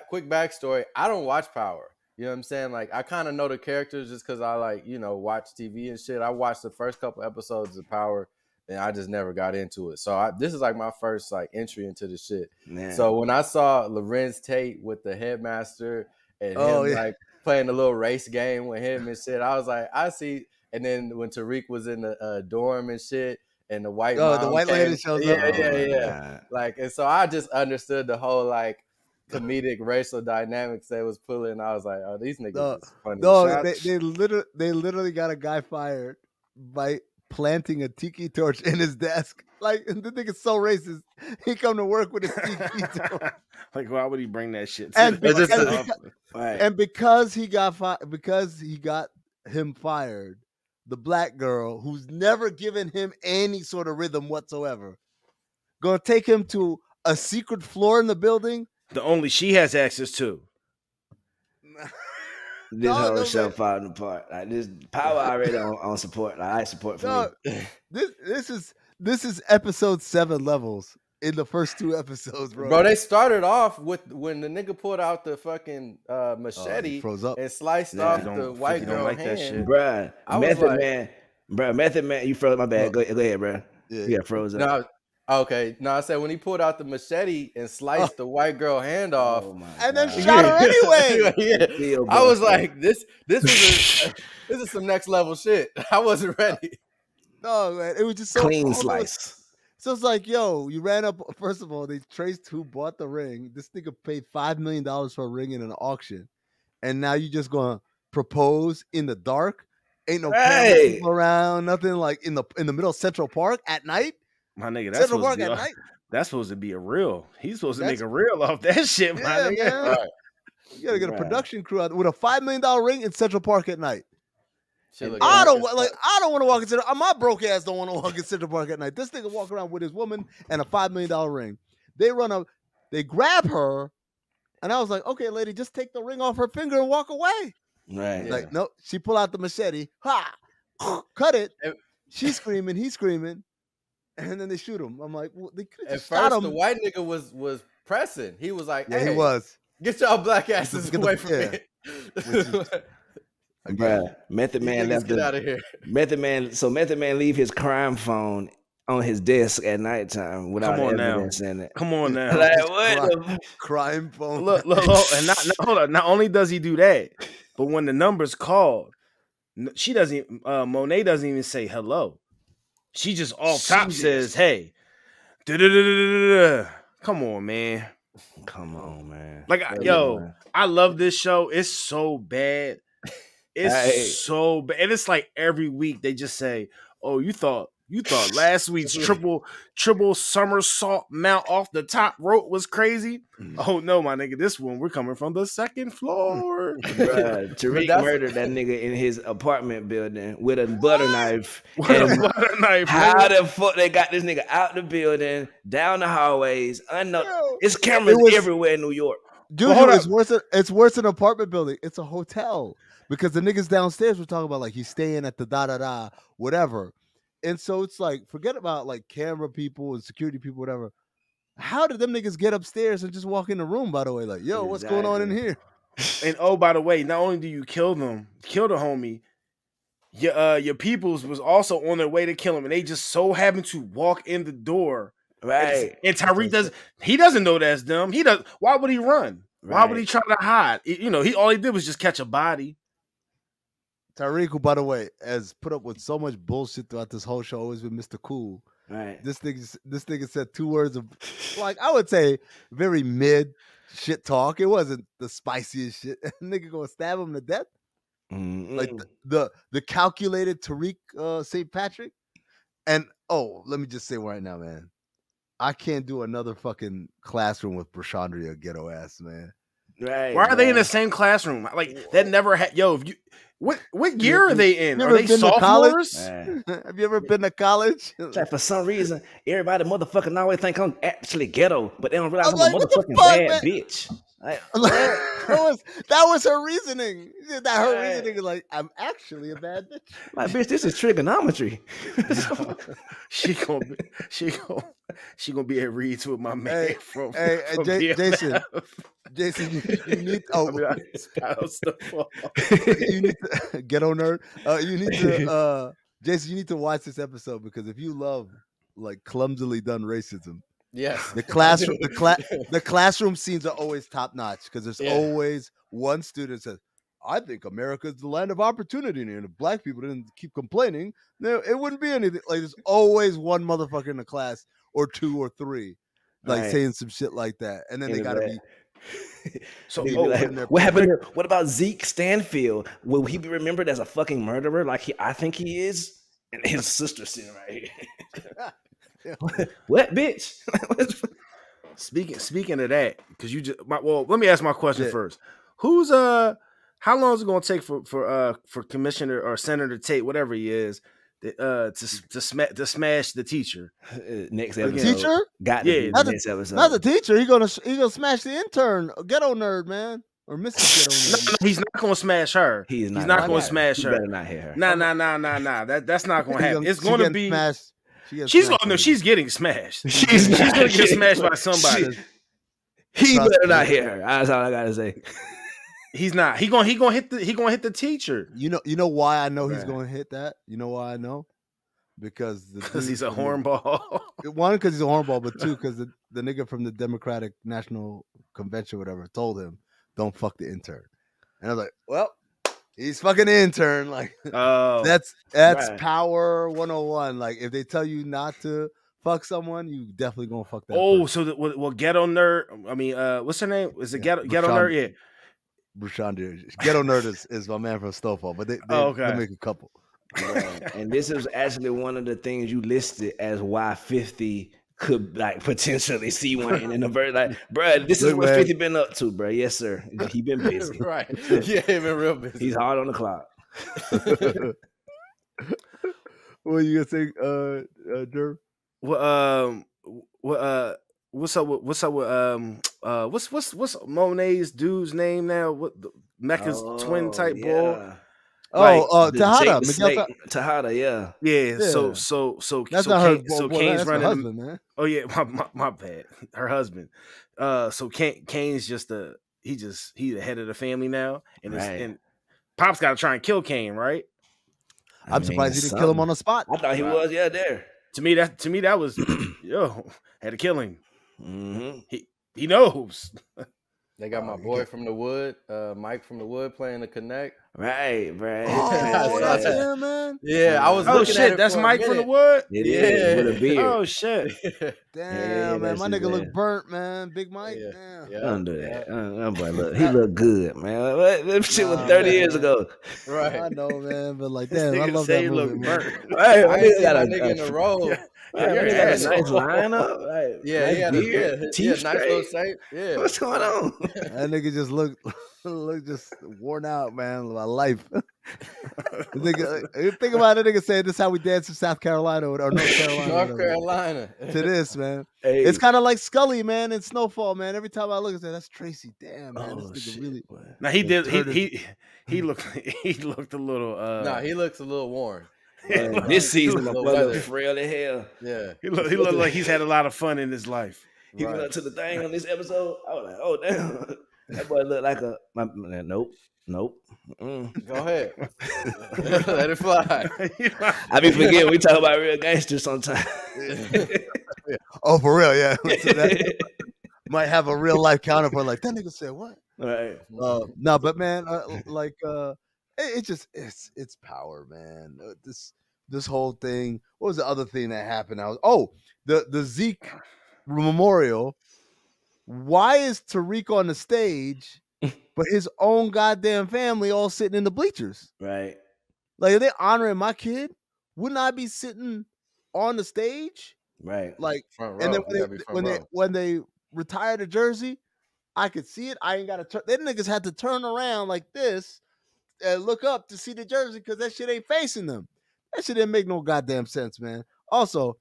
quick backstory. I don't watch Power. You know what I'm saying? Like, I kind of know the characters just because I like watch TV and shit. I watched the first couple episodes of Power, and I just never got into it. So this is like my first like entry into the shit. Man. So when I saw Lorenz Tate with the headmaster and him like playing a little race game with him and shit, I was like, I see. And then when Tariq was in the dorm and shit, and the white lady shows up. Yeah. Like, and so I just understood the whole like comedic racial dynamics they was pulling. I was like, oh, these niggas is funny. No, they literally got a guy fired by planting a tiki torch in his desk. Like, and the nigga's so racist. He come to work with his tiki torch. Like, why would he bring that shit? Because he got him fired, the black girl who's never given him any sort of rhythm whatsoever, gonna take him to a secret floor in the building. The only she has access to. This whole show falling apart. Like, this Power already on support. Like, I support for me. This is episode 7 levels in the first 2 episodes, bro. Bro, they started off with when the nigga pulled out the fucking machete and sliced off the white girl hand. That shit. Bruh, Method Man, you froze. My bad. Go ahead, bro. Yeah. You got froze up. Okay. No, I said when he pulled out the machete and sliced the white girl hand off, and then shot her anyway. Yeah. I was like, this is some next level shit. I wasn't ready. No, man, it was just so clean slice. So it's like, yo, you ran up. First of all, they traced who bought the ring. This nigga paid $5 million for a ring in an auction, and now you just gonna propose in the dark? Ain't no camera people around, nothing, like in the middle of Central Park at night. My nigga, that's supposed to be a reel. He's supposed to make a reel off that shit, my nigga. Right. You gotta get a production crew out with a $5 million ring in Central Park at night. I don't want to walk in Central. My broke ass don't want to walk in Central Park at night. This nigga walk around with his woman and a $5 million ring. They run up, they grab her, and I was like, okay, lady, just take the ring off her finger and walk away. Right. Like, nope. She pull out the machete. Cut it. She's screaming. He's screaming. And then they shoot him. I'm like, well, they could have shot him. The white nigga was pressing. He was like, hey, he was. Get y'all black asses away from me. Bruh, Method Man left. Get out of here. Method Man leave his crime phone on his desk at nighttime without evidence in it. Come on now. Like, what? Crime phone. Look. And hold on. Not only does he do that, but when the number's called, she doesn't. Monet doesn't even say hello. She just off top says, "Hey, come on, man. Come on, man. Like, yo, I love this show. It's so bad. It's so bad. And it's like every week they just say, "Oh, you thought last week's triple somersault mount off the top rope was crazy? Oh no, my nigga, this one we're coming from the second floor." Tariq murdered that nigga in his apartment building with a butter knife. How the fuck they got this nigga out the building, down the hallways? It's cameras everywhere in New York. Dude, it's worse than an apartment building. It's a hotel because the niggas downstairs were talking about like he's staying at the whatever. And so it's like, forget about like camera people and security people, whatever. How did them niggas get upstairs and just walk in the room, by the way? Like, yo, what's going on in here? And oh, by the way, not only do you kill the homie, your peoples was also on their way to kill him, and they just so happened to walk in the door. Right. And Tariq doesn't know that's them. Why would he run? Right. Why would he try to hide? All he did was just catch a body. Tariq, who, by the way, has put up with so much bullshit throughout this whole show, always been Mr. Cool. Right. This nigga said 2 words of, like, I would say very mid shit talk. It wasn't the spiciest shit. Nigga gonna stab him to death. Mm-hmm. Like the calculated Tariq St. Patrick. And let me just say right now, man, I can't do another fucking classroom with Brashandria ghetto ass, man. Right. Why are they in the same classroom? Like, that never had. Yo, if you. What year are they in? Are they sophomores? Have you ever been to college? Like, for some reason, everybody motherfucking always think I'm actually ghetto, but they don't realize I'm a motherfucking bad bitch. That was her reasoning. Her reasoning is like, I'm actually a bad bitch. My bitch, this is trigonometry. she gonna be at Reed's with my man from Jason. Jason, you need. Oh, you need to get on nerd. You need to, Jason. You need to watch this episode because if you love like clumsily done racism, yes, the classroom scenes are always top notch because there's always one student says, "I think America is the land of opportunity," and if black people didn't keep complaining, it wouldn't be anything. Like there's always one motherfucker in the class or two or three, like saying some shit like that, and then they gotta be. So what happened? What about Zeke Stanfield? Will he be remembered as a fucking murderer like I think he is? And his sister sitting right here. What bitch? Speaking of that, because you just let me ask my question first. Who's how long is it gonna take for Commissioner or Senator Tate, whatever he is, to smash the teacher next episode? Teacher? Next episode. Not the teacher. He gonna smash the intern, ghetto nerd, man, or Mrs. Ghetto Nerd. No, he's not gonna smash her. He's not gonna smash her. Better not hit her. Nah. That's not gonna happen. It's gonna be. Smashed. She's getting smashed. She's gonna get smashed by somebody. He better not hit her. That's all I gotta say. He's not. He gonna hit the teacher. You know why I know he's gonna hit that? You know why I know? Because he's a hornball. One, because he's a hornball, but two, because the nigga from the Democratic National Convention, whatever, told him, "Don't fuck the intern." And I was like, "Well, he's fucking the intern." Like, that's power 101. Like, if they tell you not to fuck someone, you definitely gonna fuck that. So ghetto nerd. I mean, what's her name? Is it ghetto nerd? Yeah. Brushan, ghetto nerd is my man from Snowfall, but they make a couple. Yeah. And this is actually one of the things you listed as why 50 could like potentially see one in the bird. Like, bro, this is what 50 been up to, bro. Yes, sir. He been busy. Right. Yeah, he been real busy. He's hard on the clock. What you gonna say, Derv? What's up with what's Monet's dude's name now? What Mecca's twin type boy? Tejada, Miguel Tejada, yeah. So that's not her. So Kane's Kane's running. Husband, man. Oh yeah, my bad. Her husband. So Kane's just he's the head of the family now, and Pop's got to try and kill Kane, right? I'm surprised he didn't kill him on the spot. I thought he was, there. To me, that was had to kill him. Mm-hmm. He knows. They got my boy from the Wood, Mike from the Wood, playing the Connect. Right. Oh, that's him, man. Yeah, I was. Looking shit, at it that's for Mike a from the minute. Wood. It is with a beard. Oh shit. Damn, man, my nigga look burnt, man. Big Mike. Yeah. Don't do that. Boy, look, he look good, man. That shit was 30 years ago. Right. I know, man, but like, damn, I love that movie. Look burnt. Hey, I ain't seen that nigga in the role. He got a nice lineup. Right. Yeah, he had a nice little shape. Yeah. What's going on? That nigga just look just worn out, man. My life. Think about it, nigga saying this is how we dance in South Carolina or North Carolina. North Carolina. To this, man. Hey. It's kind of like Scully, man, in Snowfall, man. Every time I look at that, that's Tracy. Damn, man. This nigga really. Now he did. He looked a little. Nah, he looks a little worn. This season, my brother frail as hell. Yeah, he looked like he's had a lot of fun in his life. He went up to the thing on this episode. I was like, oh damn, that boy looked like nope. Go ahead, let it fly. I be forgetting we talk about real gangsters sometimes. Oh, for real, yeah. So that might have a real life counterpart. Like that nigga said, what? Right. No, but man, it's power, man. This whole thing. What was the other thing that happened? The Zeke memorial. Why is Tariq on the stage, but his own goddamn family all sitting in the bleachers? Right. Like, are they honoring my kid? Wouldn't I be sitting on the stage? Right. Like, front row. and then when they retire the jersey, I could see it. I ain't got to turn. Them niggas had to turn around like this and look up to see the jersey because that shit ain't facing them. That shit didn't make no goddamn sense, man. Also,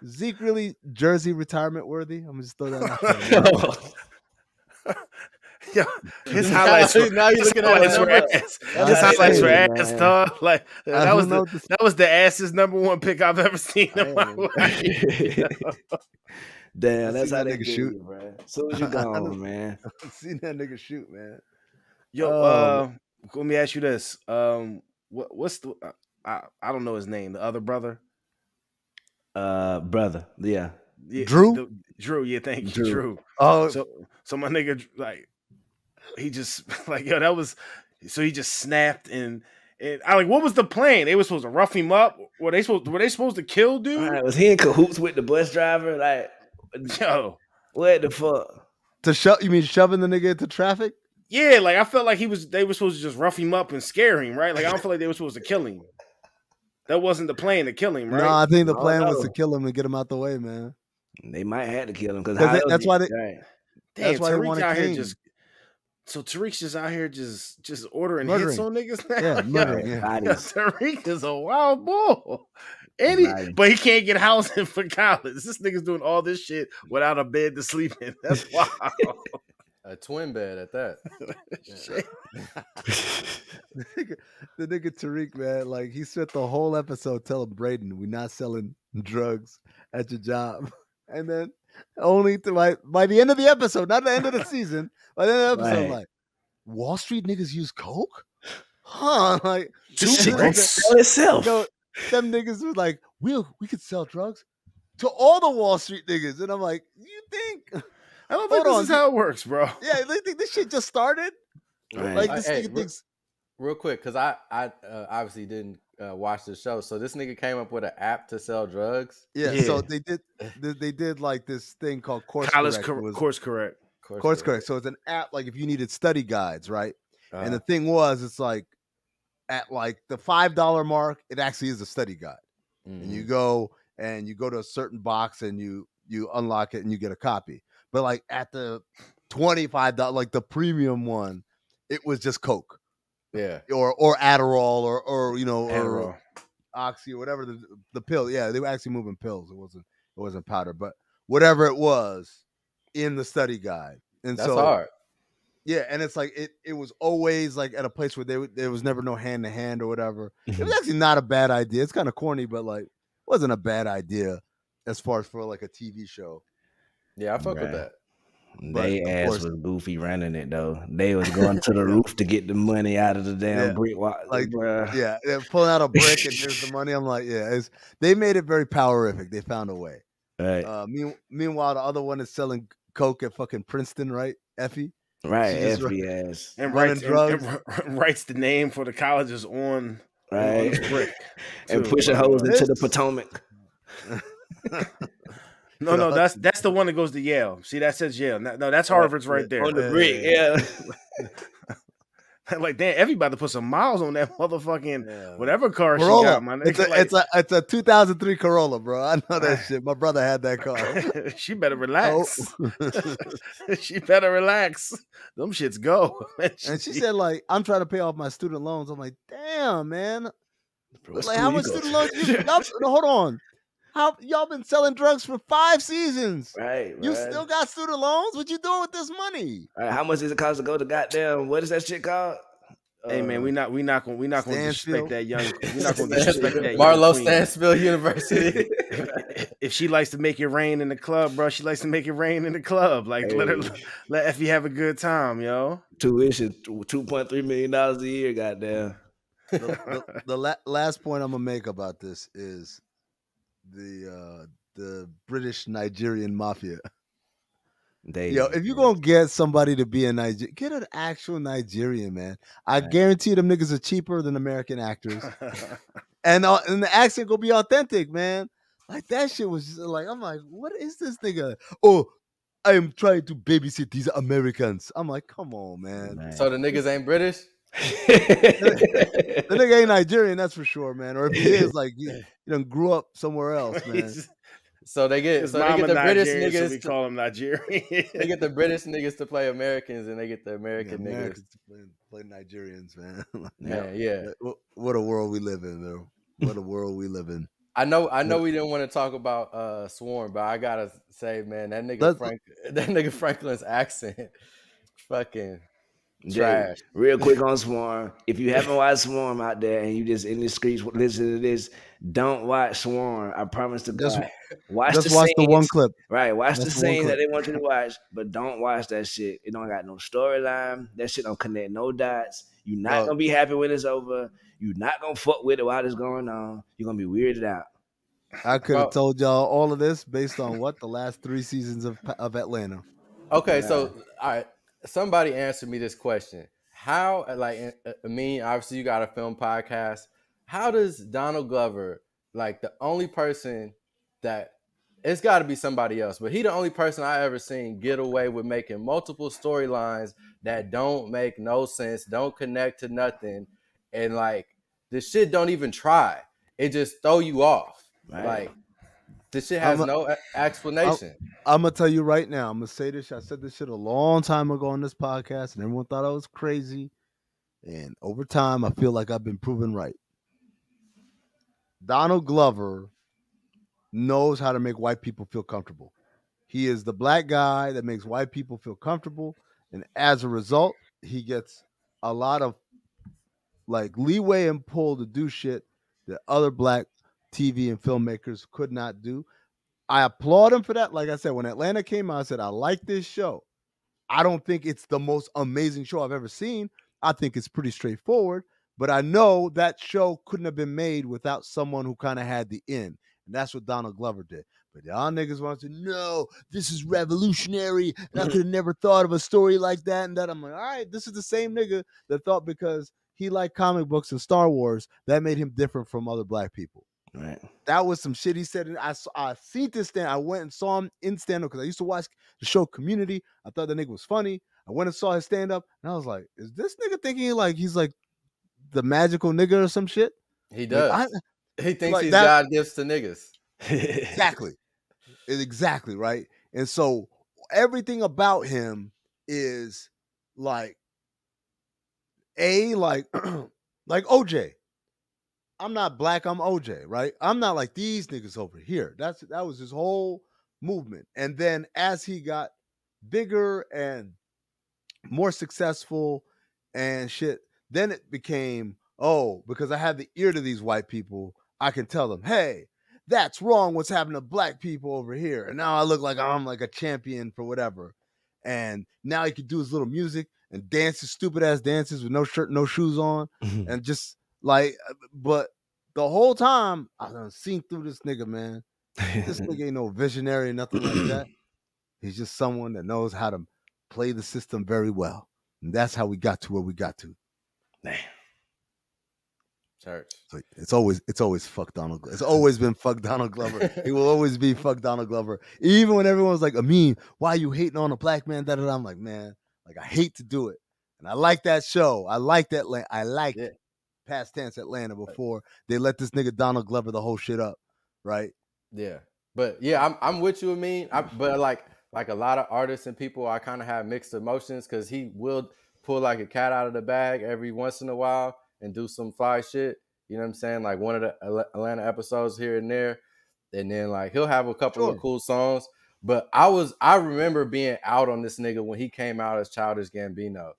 Zeke really jersey retirement worthy? I'm gonna just throw that out there. Yo, his highlights were now you're looking at his numbers. highlights were man. ass, dog. Like that was the ass's #1 pick I've ever seen in my life. Damn, that's how that they nigga shoot, shoot. bro. As soon as you gone, man. I've seen that nigga shoot, man. Yo, let me ask you this. What's the I don't know his name. The other brother. Brother, yeah. Drew? Drew, yeah, thank you, Drew. Oh, So my nigga, like, he just like, yo, that was so he just snapped and I like, what was the plan? They were supposed to rough him up. Were they supposed to kill dude? Right, was he in cahoots with the bus driver? Like, yo, what the fuck? you mean shoving the nigga into traffic? Yeah, like I felt like they were supposed to just rough him up and scare him, right? Like I don't feel like they were supposed to kill him. That wasn't the plan to kill him, right? No, I think the plan was to kill him and get him out the way, man. They might have to kill him because that's why they. Damn, That's why they Tariq wanted out here Kane. just. So Tariq's just out here just ordering Murdering. hits on niggas now. Yeah, murdering. Yeah. Tariq is a wild bull. But he can't get housing for college. This nigga's doing all this shit without a bed to sleep in. That's wild. A twin bed at that. the nigga Tariq, man, like he spent the whole episode telling Braden, "We're not selling drugs at your job," and then only by the end of the episode, not the end of the season, by the end of the episode, like Wall Street niggas use coke, huh? Like this shit gonna sell itself. Them niggas was like, we could sell drugs to all the Wall Street niggas, and I'm like, you think? I don't think this is how it works, bro. Yeah, they think this shit just started. Right. Like this nigga thinks. Real quick, because I obviously didn't watch the show, so this nigga came up with an app to sell drugs. Yeah. So they did like this thing called Course Correct. Course Correct. Course Correct. So it's an app like if you needed study guides, right? And the thing was, it's like at like the $5 mark, it actually is a study guide, and you go to a certain box and you unlock it and you get a copy. But like at the $25, like the premium one, it was just Coke. Yeah. Or Adderall or Adderall. or Oxy or whatever the pill. Yeah, they were actually moving pills. It wasn't powder, but whatever it was in the study guide. And that's hard. Yeah, and it's like it was always like at a place where there was never no hand to hand or whatever. It was actually not a bad idea. It's kind of corny, but like it wasn't a bad idea as far as for like a TV show. Yeah, I fuck with that. They ass was goofy running it though. They was going to the roof to get the money out of the damn brick wall. Like, yeah, they're pulling out a brick and here's the money. I'm like, yeah, they made it very powerific. They found a way. Right. Meanwhile, the other one is selling coke at fucking Princeton, right? Effie. Right, Effie ass. And writes the name for the colleges on right on brick and pushing holes into the Potomac. No, that's the one that goes to Yale. See, that says Yale. No, that's Harvard's right there. On the brick, yeah. Like, damn, everybody put some miles on that motherfucking whatever car Corolla. she got, my nigga. It's a 2003 Corolla, bro. I know that shit. My brother had that car. She better relax. She better relax. Them shits go. And she said, like, I'm trying to pay off my student loans. I'm like, damn, man. Like, how much student loans? Hold on. How y'all been selling drugs for 5 seasons? Right. You still got student loans? What you doing with this money? Right, how much does it cost to go to goddamn? What is that shit called? Hey man, we not gonna disrespect that young. We're not gonna disrespect that Marlo Stansfield University. If she likes to make it rain in the club, bro, she likes to make it rain in the club. Like let Effie have a good time, yo. Tuition $2.3 million a year, goddamn. The last point I'm gonna make about this is the British Nigerian mafia. If you're gonna get somebody to be a Nigerian, get an actual Nigerian, man. I guarantee them niggas are cheaper than American actors, and the accent gonna be authentic, man. Like that shit was just like, I'm like, what is this nigga? Oh, I am trying to babysit these Americans. I'm like, come on, man. So the niggas ain't British? The nigga ain't Nigerian, that's for sure, man. Or if he is, like, he done grew up somewhere else, man. So they get the British niggas. So we call them Nigerian. They get the British niggas to play Americans, and they get the American niggas to play Nigerians, man. Yeah. What a world we live in, though. What a world we live in. I know we didn't want to talk about Swarm, but I gotta say, man, that nigga Franklin's accent Fucking trash. Real quick on Swarm. If you haven't watched Swarm out there and you just in the streets listening to this, don't watch Swarm. I promise to God. Watch the one clip. Right. Watch the scene that they want you to watch, but don't watch that shit. It don't got no storyline. That shit don't connect no dots. You're not gonna be happy when it's over. You're not gonna fuck with it while it's going on. You're gonna be weirded out. I could have told y'all all of this based on the last 3 seasons of Atlanta. Okay, so all right, somebody answer me this question: how, like, I mean, obviously you got a film podcast. How does Donald Glover, like, the only person that it's got to be somebody else, but he the only person I ever seen get away with making multiple storylines that don't make no sense, don't connect to nothing, and like this shit don't even try. It just throw you off. Right. Like, this shit has no explanation. I'm gonna tell you right now. I'm gonna say this. I said this shit a long time ago on this podcast, and everyone thought I was crazy. And over time, I feel like I've been proven right. Donald Glover knows how to make white people feel comfortable. He is the black guy that makes white people feel comfortable, and as a result, he gets a lot of like leeway and pull to do shit that other black TV and filmmakers could not do. I applaud him for that. Like I said, when Atlanta came out, I said, I like this show. I don't think it's the most amazing show I've ever seen. I think it's pretty straightforward, but I know that show couldn't have been made without someone who kind of had the in. And that's what Donald Glover did. But y'all niggas want to say, no, this is revolutionary. And I could have never thought of a story like that and that. I'm like, all right, this is the same nigga that thought because he liked comic books and Star Wars, that made him different from other black people. Right. That was some shit he said. And I seen this stand. I went and saw him in stand-up because I used to watch the show Community. I thought the nigga was funny. I went and saw his stand-up, and I was like, is this nigga thinking he's like the magical nigga or some shit? He does. Like, he thinks like he's God gifts to niggas. Exactly. Exactly, right? And so everything about him is like like OJ. I'm not black, I'm OJ, right? I'm not like these niggas over here. That was his whole movement. And then as he got bigger and more successful and shit, then it became, because I have the ear to these white people, I can tell them, hey, that's wrong what's happening to black people over here. And now I look like I'm like a champion for whatever. And now he can do his little music and dance his stupid ass dances with no shirt, no shoes on. And just like, but the whole time I done seen through this nigga, man. This nigga ain't no visionary, nothing like that. He's just someone that knows how to play the system very well. And that's how we got to where we got to. Damn. Church. So it's always fuck Donald Glover. It's always been fuck Donald Glover. He will always be fuck Donald Glover. Even when everyone's like, Amin, why are you hating on a black man? I'm like, man, like I hate to do it. And I like that show. I like that. I liked Past Tense Atlanta before they let this nigga Donald Glover the whole shit up. Right? Yeah. But yeah, I'm with you, Amin. But like a lot of artists and people, I kind of have mixed emotions because he will pull like a cat out of the bag every once in a while and do some fly shit. You know what I'm saying? Like one of the Atlanta episodes here and there. And then like he'll have a couple of cool songs. But I remember being out on this nigga when he came out as Childish Gambino.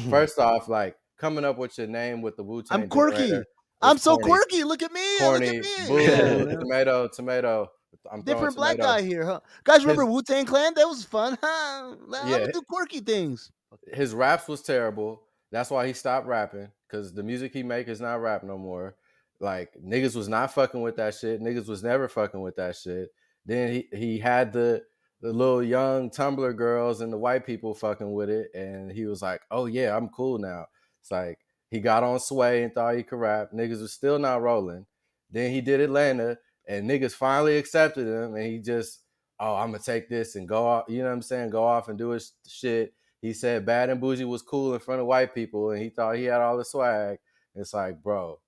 First off, like coming up with your name with the Wu-Tang. I'm quirky. I'm so quirky. Look at me. Corny. Look at me. Boo, tomato. I'm different black guy here, huh? Guys, remember Wu-Tang Clan? That was fun, huh? I do quirky things. His raps was terrible. That's why he stopped rapping, because the music he make is not rap no more. Like, niggas was not fucking with that shit. Niggas was never fucking with that shit. Then he had the little young Tumblr girls and the white people fucking with it, and he was like, oh yeah, I'm cool now. It's like, he got on Sway and thought he could rap. Niggas was still not rolling. Then he did Atlanta, and niggas finally accepted him, and he just, I'm going to take this and go off, you know what I'm saying, go off and do his shit. He said Bad and Bougie was cool in front of white people, and he thought he had all the swag. It's like, bro,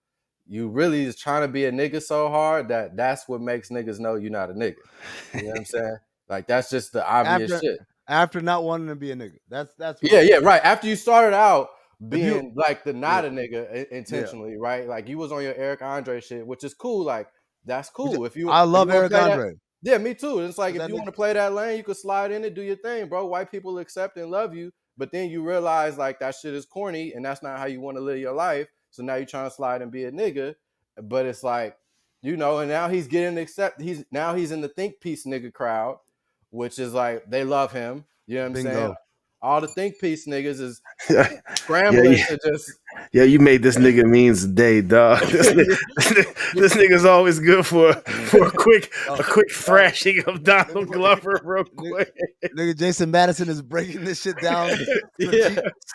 you really is trying to be a nigga so hard that's what makes niggas know you're not a nigga. You know what I'm saying? Like, that's just the obvious shit. After not wanting to be a nigga. That's yeah, right. After you started out being like the not a nigga intentionally, right? Like, you was on your Eric Andre shit, which is cool. Like, that's cool. I love Eric Andre. Yeah, me too. It's like, if you want to play that lane, you could slide in and do your thing, bro. White people accept and love you, But then you realize like that shit is corny and that's not how you want to live your life. So now you're trying to slide and be a nigga. But it's like, and now he's getting he's in the think piece nigga crowd, which is like they love him. You know what I'm saying? All the think piece niggas is scrambling to just. Yeah, you made this nigga means a day, dog. This nigga's always good for a quick thrashing of Donald Glover real quick. Nigga Jason Madison is breaking this shit down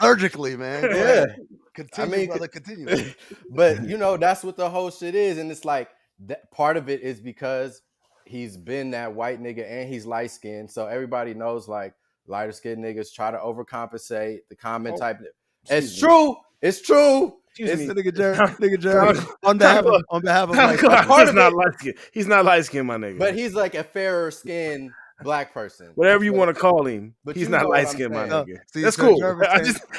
surgically, man. Yeah. Continue, brother, continue. But that's what the whole shit is. And it's like that part of it is because he's been that white nigga and he's light skinned. So everybody knows like lighter skinned niggas try to overcompensate the comment type. It's true. It's true. It's nigga Jerry. On behalf of he's not light skinned, my nigga. But he's like a fairer skinned black person. Whatever you want to call him, but he's not light skinned, my nigga. That's cool.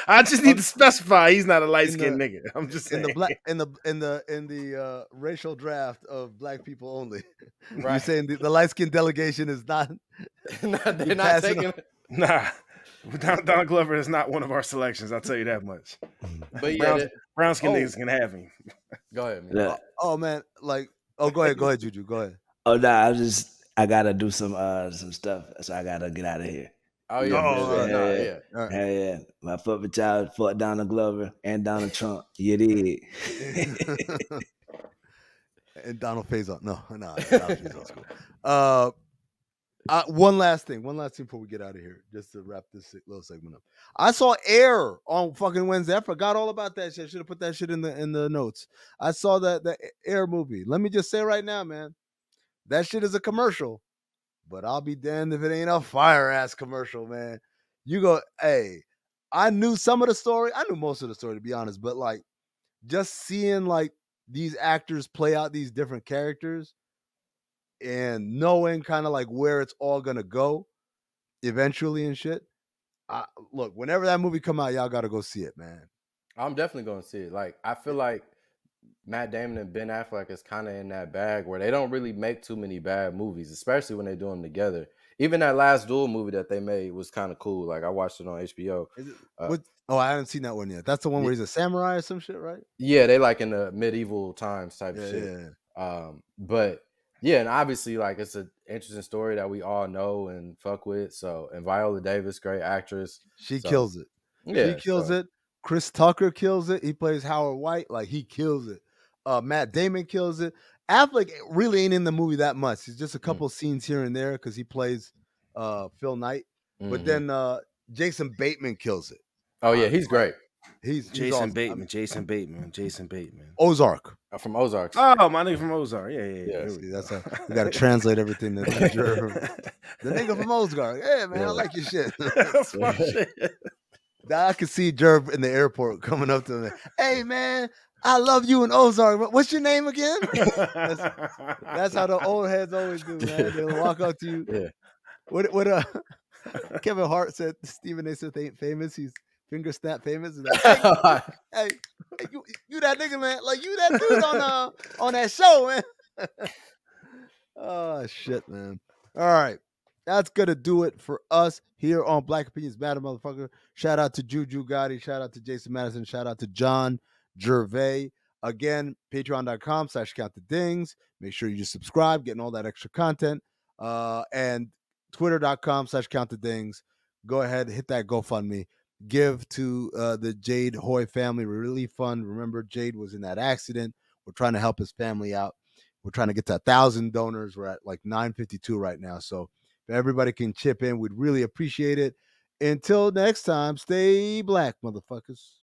I just need to specify he's not a light skinned nigga. I'm just saying. In the racial draft of black people only. Right. You're saying the light skinned delegation is not. They're not taking. Nah. Donald Glover is not one of our selections. I'll tell you that much. But yeah, brown skin niggas can have him. Go ahead, man. Yeah. Oh man, go ahead, Juju. Go ahead. Oh no, I gotta do some stuff, so I gotta get out of here. Oh yeah, yeah. My fuck with y'all, fuck Donald Glover and Donald Trump. You did. And Donald Faison. No, Donald Faison's cool. One last thing before we get out of here, just to wrap this little segment up. I saw Air on fucking Wednesday. I forgot all about that shit. Should have put that shit in the notes. I saw the Air movie. Let me just say right now, man, that shit is a commercial, but I'll be damned if it ain't a fire ass commercial, man. You go, hey, I knew some of the story. I knew most of the story, to be honest, but like just seeing like these actors play out these different characters and knowing kind of like where it's all gonna go eventually and shit. Look, whenever that movie come out, y'all gotta go see it, man. I'm definitely gonna see it. Like, I feel like Matt Damon and Ben Affleck is kind of in that bag where they don't really make too many bad movies, especially when they do them together. Even that last Duel movie that they made was kind of cool. Like, I watched it on HBO. I haven't seen that one yet. That's the one where he's a samurai or some shit, right? Yeah, they like in the medieval times type of shit. Yeah. But yeah, and obviously, like, it's an interesting story that we all know and fuck with. So, and Viola Davis, great actress. She kills it. Yeah, she kills it. Chris Tucker kills it. He plays Howard White. Like, he kills it. Matt Damon kills it. Affleck really ain't in the movie that much. It's just a couple scenes here and there because he plays Phil Knight. But then Jason Bateman kills it. Oh, yeah, he's great. He's Jason awesome. Bateman. Jason Bateman. Ozark. From Ozark. Oh, my nigga from Ozark. Yeah. See, that's how we got to translate everything. The nigga from Ozark. Yeah, man, I like your shit. That's my shit. I could see Jerv in the airport coming up to me. Hey, man, I love you in Ozark. What's your name again? That's how the old heads always do, man. They'll walk up to you. Yeah. What Kevin Hart said Stephen A. Smith ain't famous. He's finger snap famous. Like, hey, you that nigga, man. Like, you that dude on that show, man. Oh, shit, man. All right. That's going to do it for us here on Black Opinions Matter, motherfucker. Shout out to Juju Gotti. Shout out to Jason Madison. Shout out to John Gervais. Again, patreon.com/countthedings. Make sure you just subscribe, getting all that extra content. And twitter.com/countthedings. Go ahead, hit that GoFundMe. Give to the Jade Hoy family relief fund. Remember, Jade was in that accident. We're trying to help his family out. We're trying to get to 1,000 donors. We're at like 952 right now. So if everybody can chip in, we'd really appreciate it. Until next time, stay black, motherfuckers.